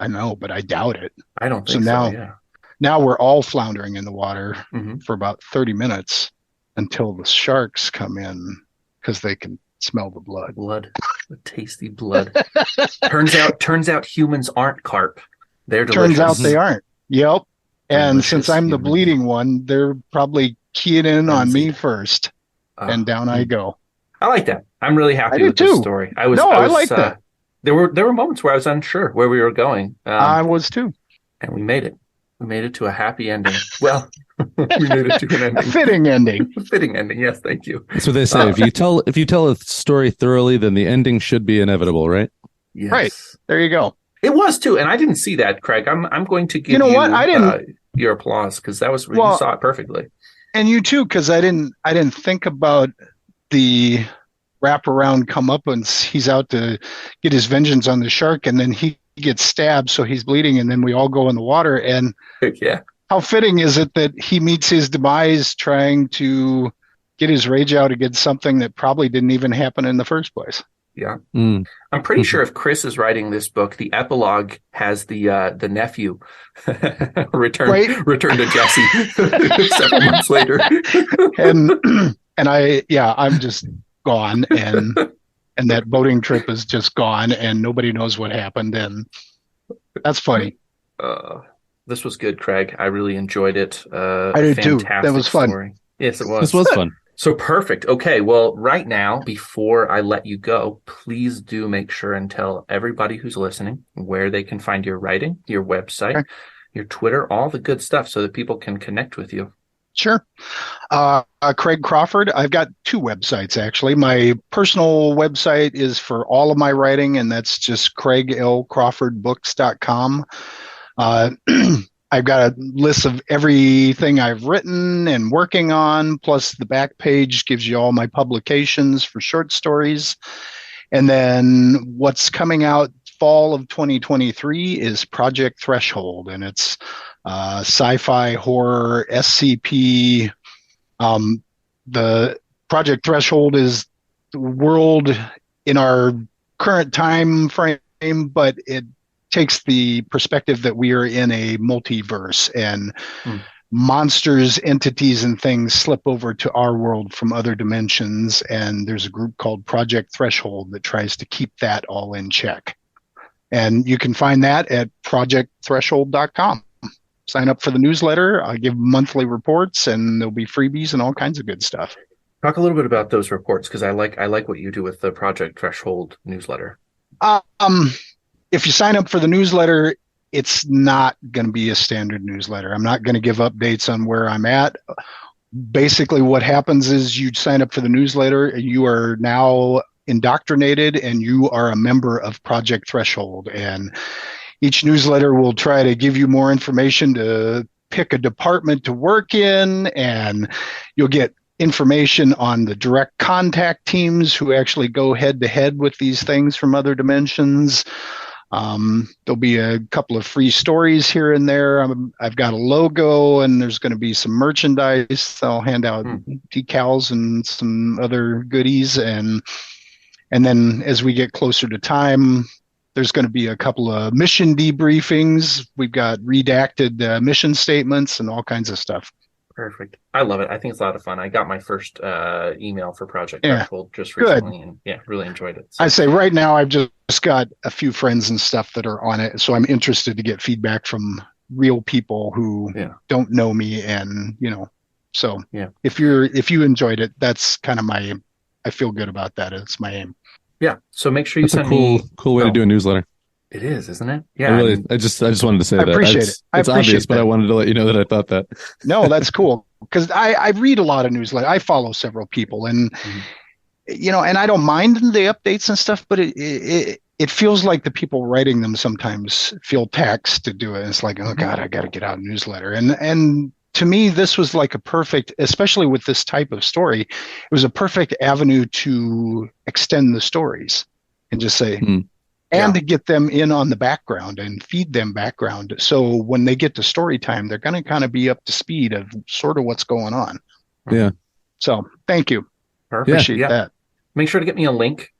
know, but I doubt it. I don't think so. Yeah. Now we're all floundering in the water for about 30 minutes until the sharks come in, because they can smell the blood. The tasty blood. Turns out humans aren't carp. They're delicious. Turns out they aren't. Yep. And since I'm the bleeding one, they're probably keying in on me first, and down I go. I like that. I'm really happy with this story. I like that. There were moments where I was unsure where we were going. I was too. And we made it. We made it to a happy ending. Well, we made it to an ending. A fitting ending. A fitting ending. Yes, thank you. That's what they say. If you tell a story thoroughly, then the ending should be inevitable, right? Yes. Right. There you go. It was too, and I didn't see that, Craig. I'm going to give what? I didn't your applause, because that was you saw it perfectly. And you too, because I didn't think about the wraparound comeuppance. He's out to get his vengeance on the shark, and then he gets stabbed, so he's bleeding, and then we all go in the water. And yeah, how fitting is it that he meets his demise trying to get his rage out against something that probably didn't even happen in the first place? Yeah. I'm pretty sure if Chris is writing this book, the epilogue has the nephew return to Jesse several months later. and I'm just gone, and that boating trip is just gone, and nobody knows what happened, and that's funny. This was good, Craig. I really enjoyed it. I did too. That was fun. Story. Yes, it was. This was fun. So perfect. Okay, well, right now, before I let you go, please do make sure and tell everybody who's listening where they can find your writing, your website, your Twitter, all the good stuff, so that people can connect with you. Sure. Craig Crawford. I've got two websites, actually. My personal website is for all of my writing, and that's just craiglcrawfordbooks.com. I've got a list of everything I've written and working on, plus the back page gives you all my publications for short stories. And then what's coming out fall of 2023 is Project Threshold, and it's sci-fi, horror, SCP. The Project Threshold is the world in our current time frame, but it takes the perspective that we are in a multiverse, and monsters, entities, and things slip over to our world from other dimensions. And there's a group called Project Threshold that tries to keep that all in check. And you can find that at projectthreshold.com. Sign up for the newsletter. I give monthly reports, and there'll be freebies and all kinds of good stuff. Talk a little bit about those reports, because I like what you do with the Project Threshold newsletter. If you sign up for the newsletter, it's not going to be a standard newsletter. I'm not going to give updates on where I'm at. Basically, what happens is you sign up for the newsletter, you are now indoctrinated, and you are a member of Project Threshold. And each newsletter will try to give you more information to pick a department to work in, and you'll get information on the direct contact teams who actually go head to head with these things from other dimensions. There'll be a couple of free stories here and there. I've got a logo, and there's going to be some merchandise. I'll hand out decals and some other goodies. And then as we get closer to time, there's going to be a couple of mission debriefings. We've got redacted mission statements and all kinds of stuff. Perfect. I love it. I think it's a lot of fun. I got my first email for Project Threshold just recently, and really enjoyed it. So. I say right now I've just got a few friends and stuff that are on it, so I'm interested to get feedback from real people who don't know me, and so if you enjoyed it, that's kind of I feel good about that. It's my aim. Yeah. So make sure you that's send me cool way to do a newsletter. It is, isn't it? Yeah. I just wanted to say that. I appreciate it. It's obvious, but I wanted to let you know that I thought that. No, that's cool. Because I read a lot of newsletters. I follow several people, and and I don't mind the updates and stuff, but it feels like the people writing them sometimes feel taxed to do it. It's like, oh God, I got to get out a newsletter. And to me, this was like a perfect, especially with this type of story, it was a perfect avenue to extend the stories and just say, and to get them in on the background and feed them background. So when they get to story time, they're going to kind of be up to speed of sort of what's going on. Yeah. So thank you. Appreciate that. Make sure to get me a link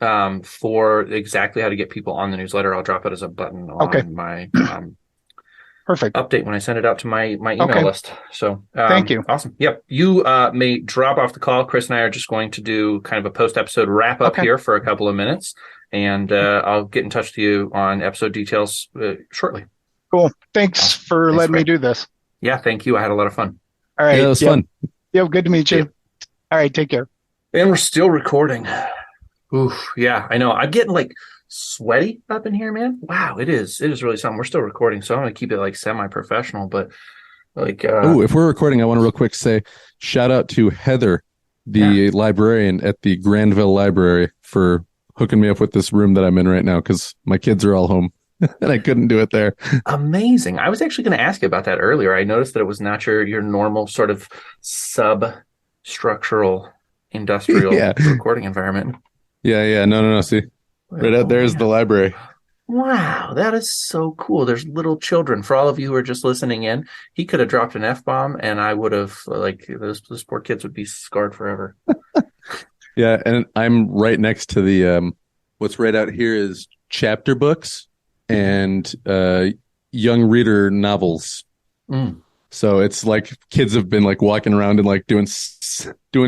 for exactly how to get people on the newsletter. I'll drop it as a button on my perfect update when I send it out to my email list. So thank you. Awesome. Yep. You may drop off the call. Chris and I are just going to do kind of a post-episode wrap up here for a couple of minutes. And I'll get in touch with you on episode details shortly. Cool. Thanks for letting me do this. Yeah, thank you. I had a lot of fun. All right. Yeah, it was fun. Yeah, good to meet you. Yeah. All right, take care. And we're still recording. Oof, yeah, I know. I'm getting like sweaty up in here, man. Wow, it is really something. We're still recording, so I'm going to keep it like semi-professional, but like... if we're recording, I want to real quick say shout out to Heather, the librarian at the Granville Library, for hooking me up with this room that I'm in right now, because my kids are all home and I couldn't do it there. Amazing. I was actually going to ask you about that earlier. I noticed that it was not your normal sort of sub-structural industrial recording environment. Yeah. No. See, right out there is the library. Wow, that is so cool. There's little children. For all of you who are just listening in, he could have dropped an F-bomb and I would have, those poor kids would be scarred forever. Yeah, and I'm right next to the what's right out here is chapter books and young reader novels. So it's like kids have been like walking around and like doing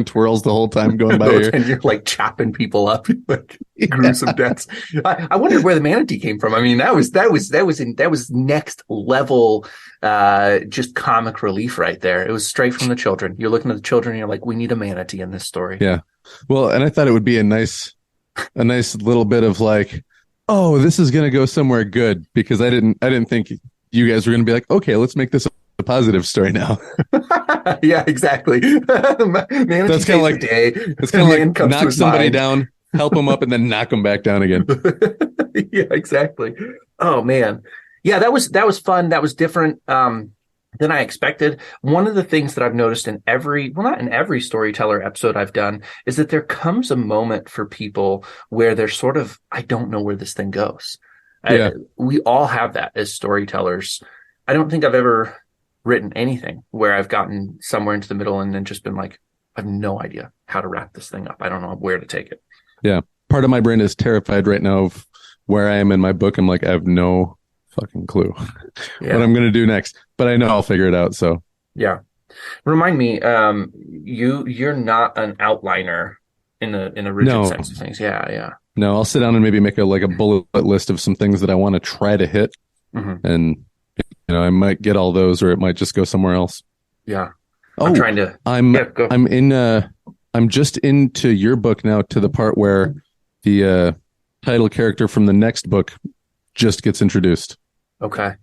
twirls the whole time going by here. And you're like chopping people up, like gruesome deaths. I wondered where the manatee came from. I mean, that was next level, just comic relief right there. It was straight from the children. You're looking at the children and you're like, we need a manatee in this story. Yeah. Well, and I thought it would be a nice little bit of like, oh, this is going to go somewhere good, because I didn't think you guys were going to be like, okay, let's make this a positive story now. Yeah, exactly. That's kind of like it's kind of like knock somebody down, help them up, and then knock them back down again. Yeah, exactly. Oh man, yeah, that was fun. That was different than I expected. One of the things that I've noticed in not in every storyteller episode I've done, is that there comes a moment for people where they're sort of, I don't know where this thing goes. Yeah. We all have that as storytellers. I don't think I've ever written anything where I've gotten somewhere into the middle and then just been like, I have no idea how to wrap this thing up. I don't know where to take it. Yeah. Part of my brain is terrified right now of where I am in my book. I'm like, I have no fucking clue what I'm going to do next, but I know I'll figure it out. So yeah. Remind me, you're not an outliner in the rigid No, sense of things. Yeah, yeah. no, I'll sit down and maybe make a bullet list of some things that I want to try to hit, Hmm. and I might get all those, or it might just go somewhere else. Yeah. I'm Oh, trying to. I'm Yeah, go. I'm in I'm just into your book now to the part where the title character from the next book just gets introduced. Okay.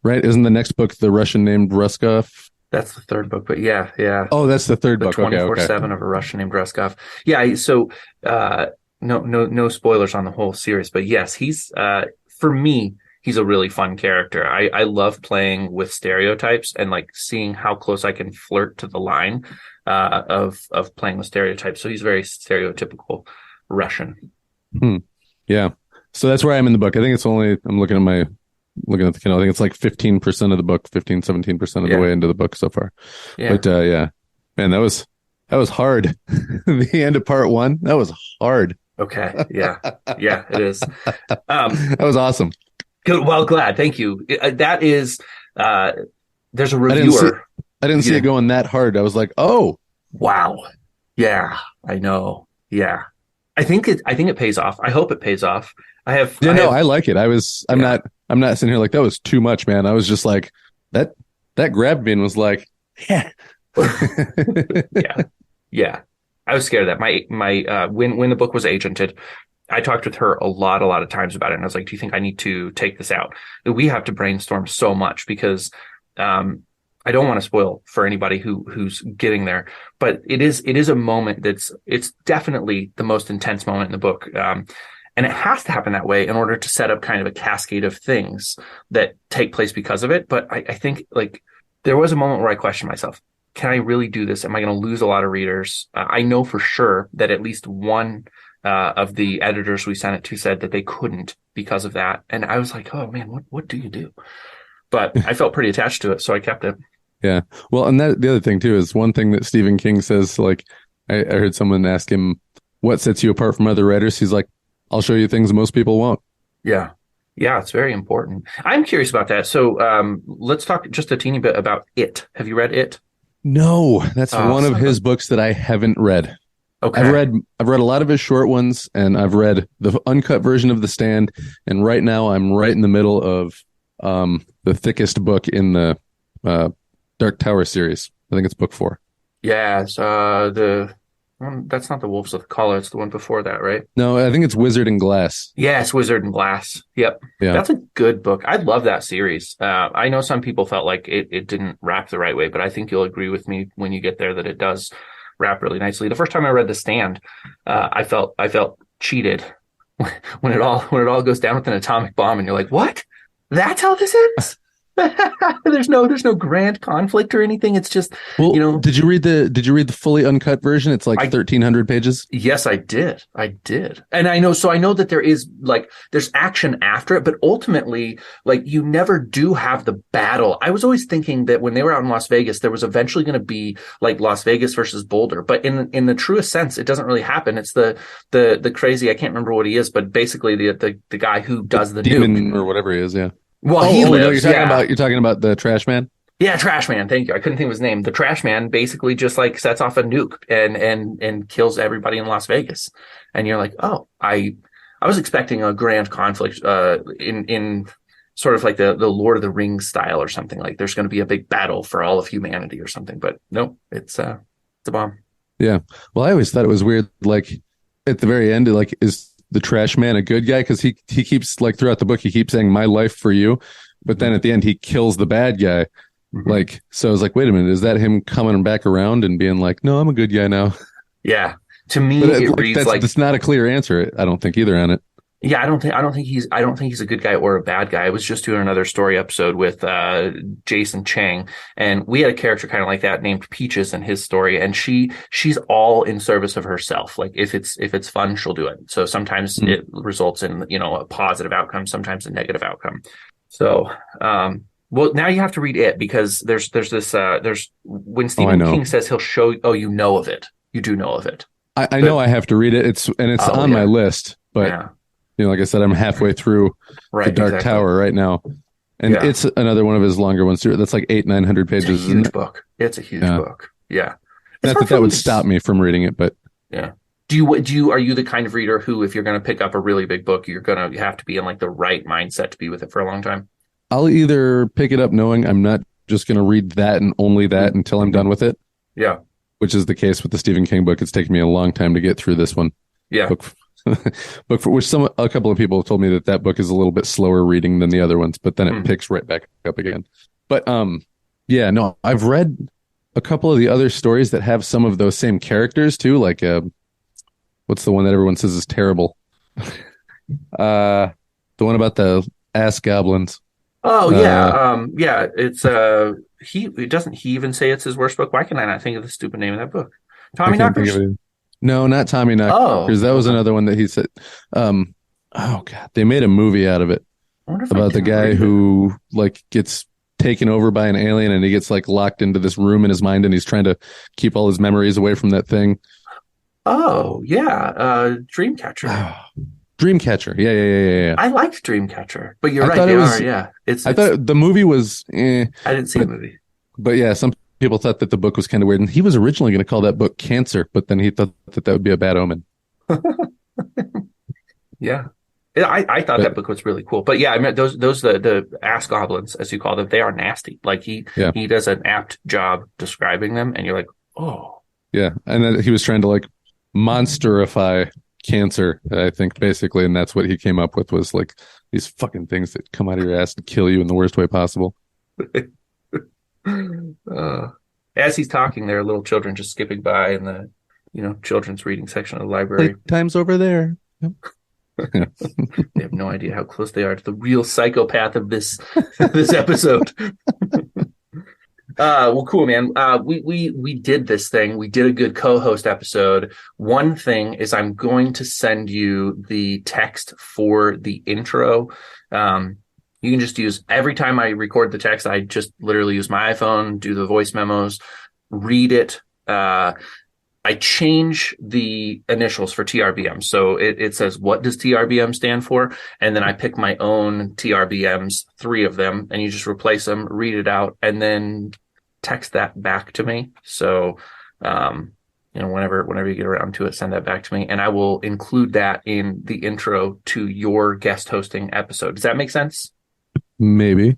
Right? Isn't the next book the Russian named Ruskov? That's the third book, but yeah, yeah. Oh, that's the third The book. Okay, okay. 24/7 of a Russian named Dreskov. Yeah, so no spoilers on the whole series, but yes, he's for me, he's a really fun character. I love playing with stereotypes and like seeing how close I can flirt to the line of playing with stereotypes. So he's very stereotypical Russian. Hmm. Yeah. So that's where I am in the book. I think it's only, I'm looking at the Kindle. I think it's like 15% of the book, 17% of the Yeah. way into the book so far. Yeah. But yeah, man, that was hard. The end of part one, that was hard. Okay. Yeah. Yeah, it is. That was awesome. Good. Well, glad. Thank you. That is, there's a I didn't see, reviewer. I didn't see Yeah. it going that hard. I was like, oh, Wow. Yeah, I know. Yeah. I think it pays off. I hope it pays off. yeah, I no, have, I like it. yeah. I'm not sitting here like that was too much, man. I was just like that grabbed me and was like, yeah. Yeah. Yeah. I was scared of that. My when the book was agented, I talked with her a lot of times about it. And I was like, do you think I need to take this out? We have to brainstorm so much because I don't want to spoil for anybody who's getting there, but it is a moment it's definitely the most intense moment in the book. And it has to happen that way in order to set up kind of a cascade of things that take place because of it. But I think like there was a moment where I questioned myself. Can I really do this? Am I going to lose a lot of readers? I know for sure that at least one of the editors we sent it to said that they couldn't because of that. And I was like, oh man, what do you do? But I felt pretty attached to it, so I kept it. Yeah. Well, and that the other thing too is one thing that Stephen King says, like I heard someone ask him, what sets you apart from other writers? He's like, I'll show you things most people won't. Yeah. Yeah, it's very important. I'm curious about that. So let's talk just a teeny bit about It. Have you read It? No, that's Oh, one of son his books that I haven't read. Okay. I've read a lot of his short ones, and I've read the uncut version of The Stand, and right now I'm right in the middle of the thickest book in the Dark Tower series. I think it's book 4. Yeah, it's the one that's not the Wolves of the Collar, it's the one before that, right? No, I think it's Wizard and Glass. Yeah, it's Wizard and Glass. Yep. Yeah. That's a good book. I love that series. I know some people felt like it didn't wrap the right way, but I think you'll agree with me when you get there that it does wrap really nicely. The first time I read The Stand, I felt cheated when it all goes down with an atomic bomb, and you're like, what? That's how this ends? There's no grand conflict or anything. It's just, Well, you know. did you read the fully uncut version? It's like 1,300 pages. Yes, I did. And I know that there's action after it, but ultimately, like, you never do have the battle. I was always thinking that when they were out in Las Vegas, there was eventually going to be like Las Vegas versus Boulder, but in the truest sense, it doesn't really happen. It's the crazy, I can't remember what he is, but basically the guy who does the demon nuke. or whatever he is. Yeah. Well, he lives. No, you're talking about the trash man. Yeah, Trash Man. Thank you. I couldn't think of his name. The Trash Man basically just like sets off a nuke and kills everybody in Las Vegas. And you're like, oh, I was expecting a grand conflict in sort of like the Lord of the Rings style or something. Like there's going to be a big battle for all of humanity or something. But no, it's a bomb. Yeah. Well, I always thought it was weird. Like at the very end, like is the Trash Man a good guy? Because he keeps like throughout the book he keeps saying my life for you, but then at the end he kills the bad guy. Mm-hmm. Like, so I was like, wait a minute, is that him coming back around and being like, no, I'm a good guy now? Yeah, to me But it reads like that's not a clear answer. I don't think either on it. Yeah, I don't think he's a good guy or a bad guy. I was just doing another story episode with Jason Chang, and we had a character kind of like that named Peaches in his story, and she's all in service of herself. Like if it's fun, she'll do it. So sometimes it results in, you know, a positive outcome, sometimes a negative outcome. So well, now you have to read It, because there's this when Stephen King says he'll show you, you know of it. You do know of it. I know I have to read it. It's on my list, but you know, like I said, I'm halfway through the Dark Tower right now. And it's another one of his longer ones too. That's like 900 pages. It's a huge book. It's a huge book. Yeah. Not that would stop me from reading it, but yeah. Are you the kind of reader who, if you're going to pick up a really big book, you're going to have to be in like the right mindset to be with it for a long time? I'll either pick it up knowing I'm not just going to read that and only that until I'm done with it. Yeah. Which is the case with the Stephen King book. It's taken me a long time to get through this one. Yeah. Book for which a couple of people have told me that book is a little bit slower reading than the other ones, but then it picks right back up again. But yeah, no, I've read a couple of the other stories that have some of those same characters too, like what's the one that everyone says is terrible? The one about the ass goblins. Oh yeah, yeah. It's doesn't he even say it's his worst book? Why can I not think of the stupid name of that book? Tommy Knockers. No, not Tommy Knockers. That was another one that he said. Oh God, they made a movie out of it about the guy who like gets taken over by an alien and he gets like locked into this room in his mind and he's trying to keep all his memories away from that thing. Oh yeah, Dreamcatcher. Dreamcatcher. Yeah. I liked Dreamcatcher, but you're right. Yeah. I thought the movie was. I didn't see the movie. But yeah, some people thought that the book was kind of weird, and he was originally going to call that book Cancer, but then he thought that would be a bad omen. Yeah. I thought that book was really cool. But yeah, I mean, those the ass goblins, as you call them, they are nasty. Like he does an apt job describing them, and you're like, oh. Yeah, and then he was trying to like monsterify cancer, I think, basically, and that's what he came up with was like these fucking things that come out of your ass to kill you in the worst way possible. As he's talking, there are little children just skipping by in the children's reading section of the library. Time's over there. Yep. They have no idea how close they are to the real psychopath of this episode. Well, cool, man. We did this thing. We did a good co-host episode. One thing is I'm going to send you the text for the intro. You can just use, every time I record the text, I just literally use my iPhone, do the voice memos, read it. I change the initials for TRBM. So it says, what does TRBM stand for? And then I pick my own TRBMs, 3 of them, and you just replace them, read it out, and then text that back to me. So, whenever you get around to it, send that back to me, and I will include that in the intro to your guest hosting episode. Does that make sense? Maybe.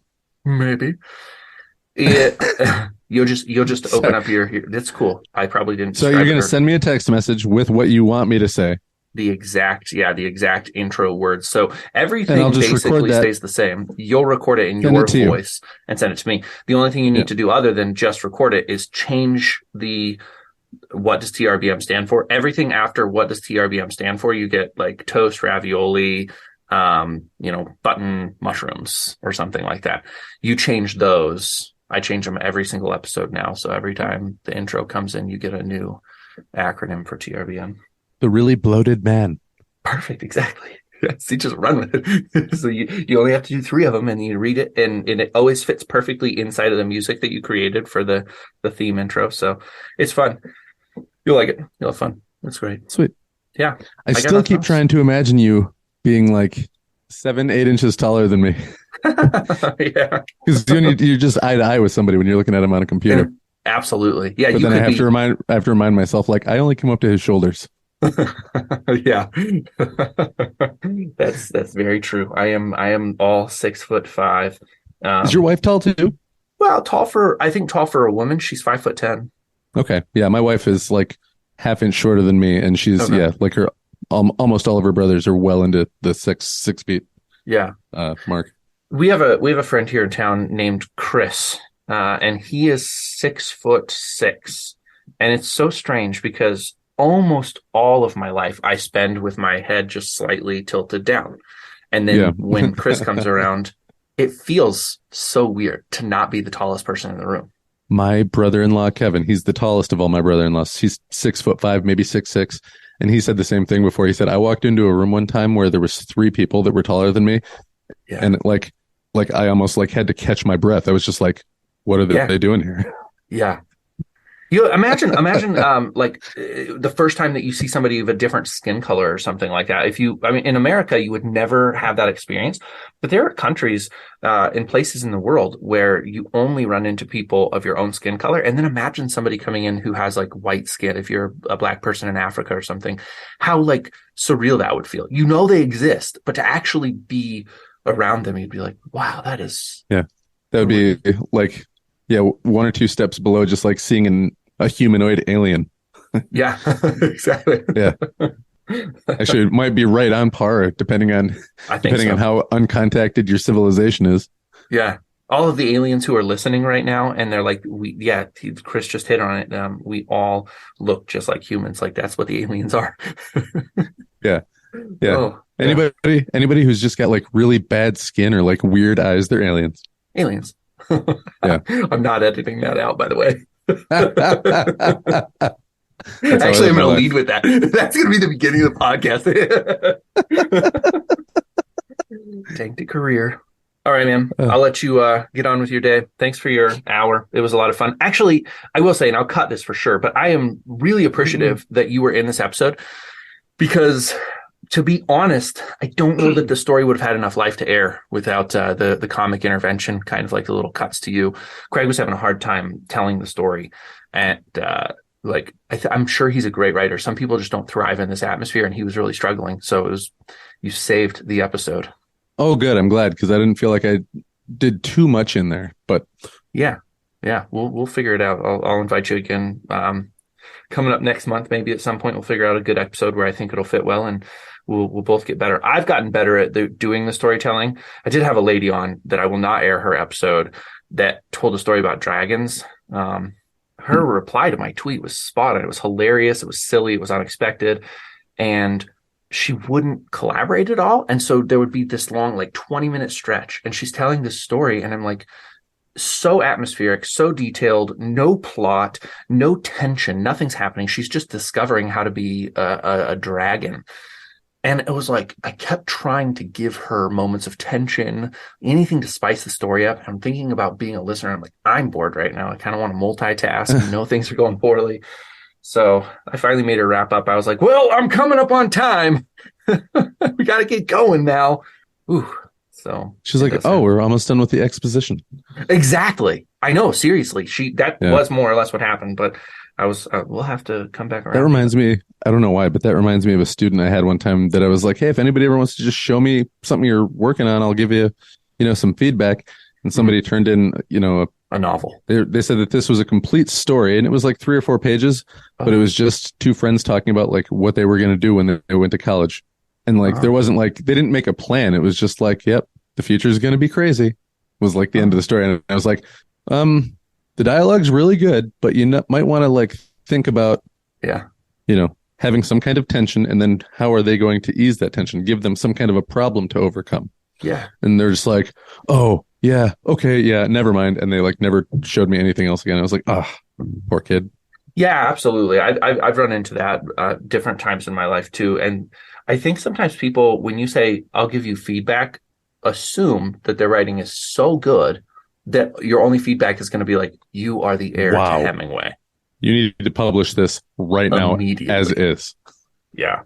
You'll just open up your. That's cool. I probably didn't. So you're going to send me a text message with what you want me to say. The exact intro words. So everything basically stays the same. You'll record it in your voice and send it to me. The only thing you need to do other than just record it is change the what does TRBM stand for. Everything after what does TRBM stand for, you get like toast, ravioli, button mushrooms or something like that. You change those. I change them every single episode now. So every time the intro comes in, you get a new acronym for TRBM. The really bloated man. Perfect. Exactly. Yes, you just run with it. So you only have to do 3 of them and you read it and it always fits perfectly inside of the music that you created for the theme intro. So it's fun. You'll like it. You'll have fun. It's great. Sweet. Yeah. I still keep trying to imagine you being like 7-8 inches taller than me. Yeah. Because you're just eye to eye with somebody when you're looking at them on a computer. Absolutely. Yeah. But then I have to remind myself, like, I only come up to his shoulders. Yeah. That's very true. I am all 6'5". Is your wife tall too? Well, tall for a woman. She's 5'10". Okay. Yeah. My wife is like half inch shorter than me. And she's, like her, almost all of her brothers are well into the 6 feet. Yeah. Mark. We have a friend here in town named Chris, and he is 6'6", and it's so strange because almost all of my life I spend with my head just slightly tilted down, and then when Chris comes around, it feels so weird to not be the tallest person in the room. My brother-in-law Kevin, he's the tallest of all my brother-in-laws. He's 6'5", maybe 6'6", and he said the same thing before. He said, I walked into a room one time where there was 3 people that were taller than me, and like I almost like had to catch my breath. I was just like, what are they doing here? Yeah. You imagine, the first time that you see somebody of a different skin color or something like that. I mean, in America, you would never have that experience, but there are countries, in places in the world where you only run into people of your own skin color. And then imagine somebody coming in who has like white skin, if you're a black person in Africa or something, how like surreal that would feel. You know, they exist, but to actually be around them, you'd be like, wow, that is. Yeah. That would be like, yeah, one or two steps below just like seeing a humanoid alien. Yeah, exactly. Yeah. Actually, it might be right on par depending on how uncontacted your civilization is. Yeah. All of the aliens who are listening right now, and they're like, Chris just hit on it. We all look just like humans. Like that's what the aliens are. Yeah. Yeah. Oh, anybody who's just got like really bad skin or like weird eyes, they're aliens. Aliens. Yeah. I'm not editing that out, by the way. Actually, I'm going to lead with that. That's going to be the beginning of the podcast. Tanked career. All right, man. I'll let you get on with your day. Thanks for your hour. It was a lot of fun. Actually, I will say, and I'll cut this for sure, but I am really appreciative that you were in this episode because, to be honest, I don't know that the story would have had enough life to air without the comic intervention, kind of like the little cuts to you. Craig was having a hard time telling the story, and I'm sure he's a great writer. Some people just don't thrive in this atmosphere, and he was really struggling. So you saved the episode. Oh, good. I'm glad because I didn't feel like I did too much in there. But yeah, we'll figure it out. I'll invite you again. Coming up next month, maybe at some point we'll figure out a good episode where I think it'll fit well, and we'll both get better. I've gotten better at doing the storytelling. I did have a lady on that I will not air her episode that told a story about dragons. Her reply to my tweet was spot on. It was hilarious. It was silly. It was unexpected. And she wouldn't collaborate at all. And so there would be this long, like 20-minute stretch. And she's telling this story. And I'm like, so atmospheric, so detailed, no plot, no tension, nothing's happening. She's just discovering how to be a dragon. And it was like, I kept trying to give her moments of tension, anything to spice the story up. I'm thinking about being a listener. I'm like, I'm bored right now. I kind of want to multitask and know things are going poorly. So I finally made her wrap up. I was like, well, I'm coming up on time. We got to get going now. Ooh. So she's like, oh, we're almost done with the exposition. Exactly. I know. Seriously. Was more or less what happened, but we'll have to come back around. That reminds me, I don't know why, but that reminds me of a student I had one time that I was like, hey, if anybody ever wants to just show me something you're working on, I'll give you, some feedback. And somebody turned in, a novel. They said that this was a complete story and it was like 3 or 4 pages, but it was just 2 friends talking about like what they were going to do when they went to college. And like, there wasn't like, they didn't make a plan. It was just like, yep, the future is going to be crazy was like the end of the story. And I was like, the dialogue's really good, but you might want to like think about, having some kind of tension. And then how are they going to ease that tension? Give them some kind of a problem to overcome. Yeah. And they're just like, oh yeah, okay. Yeah. Never mind. And they like never showed me anything else again. I was like, poor kid. Yeah, absolutely. I've run into that different times in my life too. And I think sometimes people, when you say, I'll give you feedback, assume that their writing is so good that your only feedback is going to be like, you are the heir to Hemingway. You need to publish this right now as is. Yeah.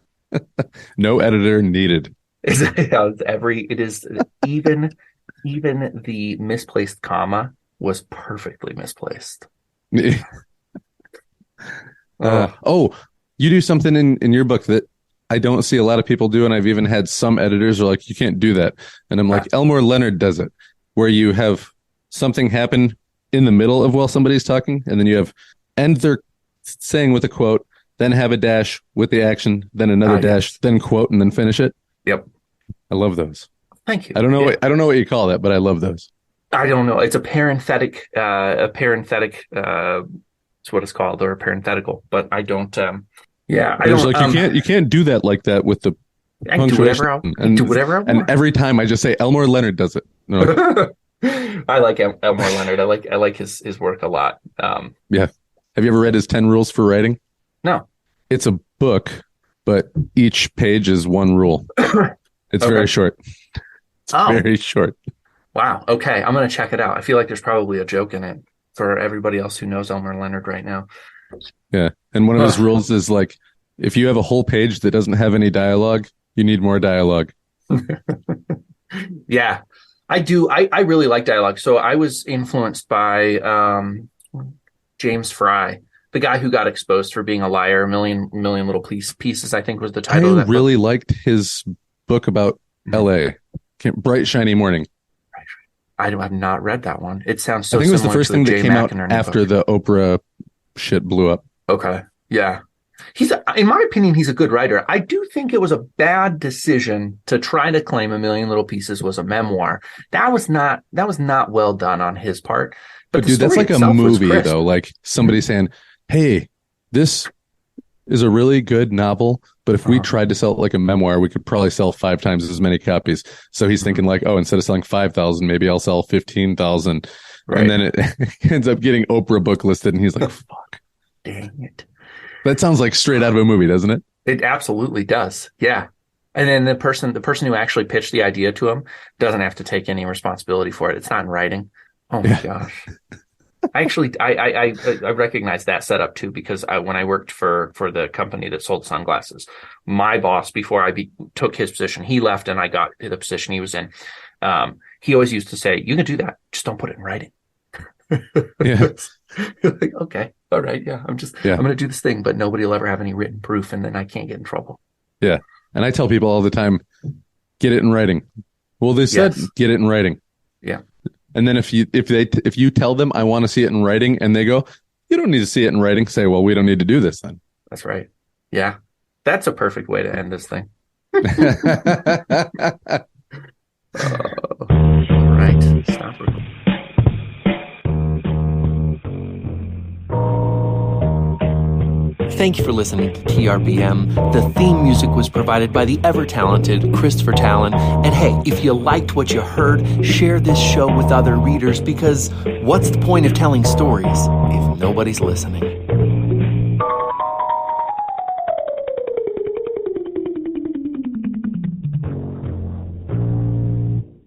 No editor needed. It is even the misplaced comma was perfectly misplaced. You do something in your book that I don't see a lot of people do, and I've even had some editors are like, you can't do that. And I'm like, Elmore Leonard does it, where you have something happen in the middle of while somebody's talking, and then you have end their saying with a quote, then have a dash with the action, then another dash, then quote, and then finish it. Yep. I love those. Thank you. I don't know what you call that, but I love those. I don't know. It's a parenthetic, it's what it's called, or a parenthetical, but I don't, you can't do that like that with the punctuation. Do whatever I want. And every time I just say Elmore Leonard does it. No. I like Elmore Leonard. I like his work a lot. Yeah. Have you ever read his 10 Rules for Writing? No. It's a book, but each page is one rule. It's very short. It's very short. Wow. Okay. I'm going to check it out. I feel like there's probably a joke in it for everybody else who knows Elmer Leonard right now. Yeah. And one of his rules is like, if you have a whole page that doesn't have any dialogue, you need more dialogue. Yeah, I do. I really like dialogue. So I was influenced by James Fry, the guy who got exposed for being a liar. Million Little Pieces, I think, was the title of that really book. liked his book about L.A. Bright Shiny Morning. I have not read that one. It sounds so. I think it was the similar first to thing the that Jay came out McInerney after book. the Oprah shit blew up. Okay, yeah. In my opinion, he's a good writer. I do think it was a bad decision to try to claim A Million Little Pieces was a memoir. That was not well done on his part. But dude, that's like a movie though. Like somebody saying, "Hey, this is a really good novel, but if we tried to sell it like a memoir, we could probably sell 5 times as many copies." So he's thinking like, "Oh, instead of selling 5,000, maybe I'll sell 15,000." Right. And then it ends up getting Oprah book listed, and he's like, "Fuck, dang it." That sounds like straight out of a movie, doesn't it? It absolutely does. Yeah. And then the person who actually pitched the idea to him doesn't have to take any responsibility for it. It's not in writing. Oh my gosh. I recognize that setup too, because when I worked for the company that sold sunglasses, my boss, before I took his position, he left and I got the position he was in. He always used to say, "You can do that, just don't put it in writing." Yeah. Like, okay, all right, yeah. I'm going to do this thing, but nobody will ever have any written proof, and then I can't get in trouble. Yeah, and I tell people all the time, get it in writing. Well, they said get it in writing. Yeah. And then if you tell them I want to see it in writing, and they go, "You don't need to see it in writing," say, "Well, we don't need to do this then." That's right. Yeah, that's a perfect way to end this thing. All right, stop recording. Thank you for listening to TRBM. The theme music was provided by the ever-talented Christopher Talon. And hey, if you liked what you heard, share this show with other readers, because what's the point of telling stories if nobody's listening?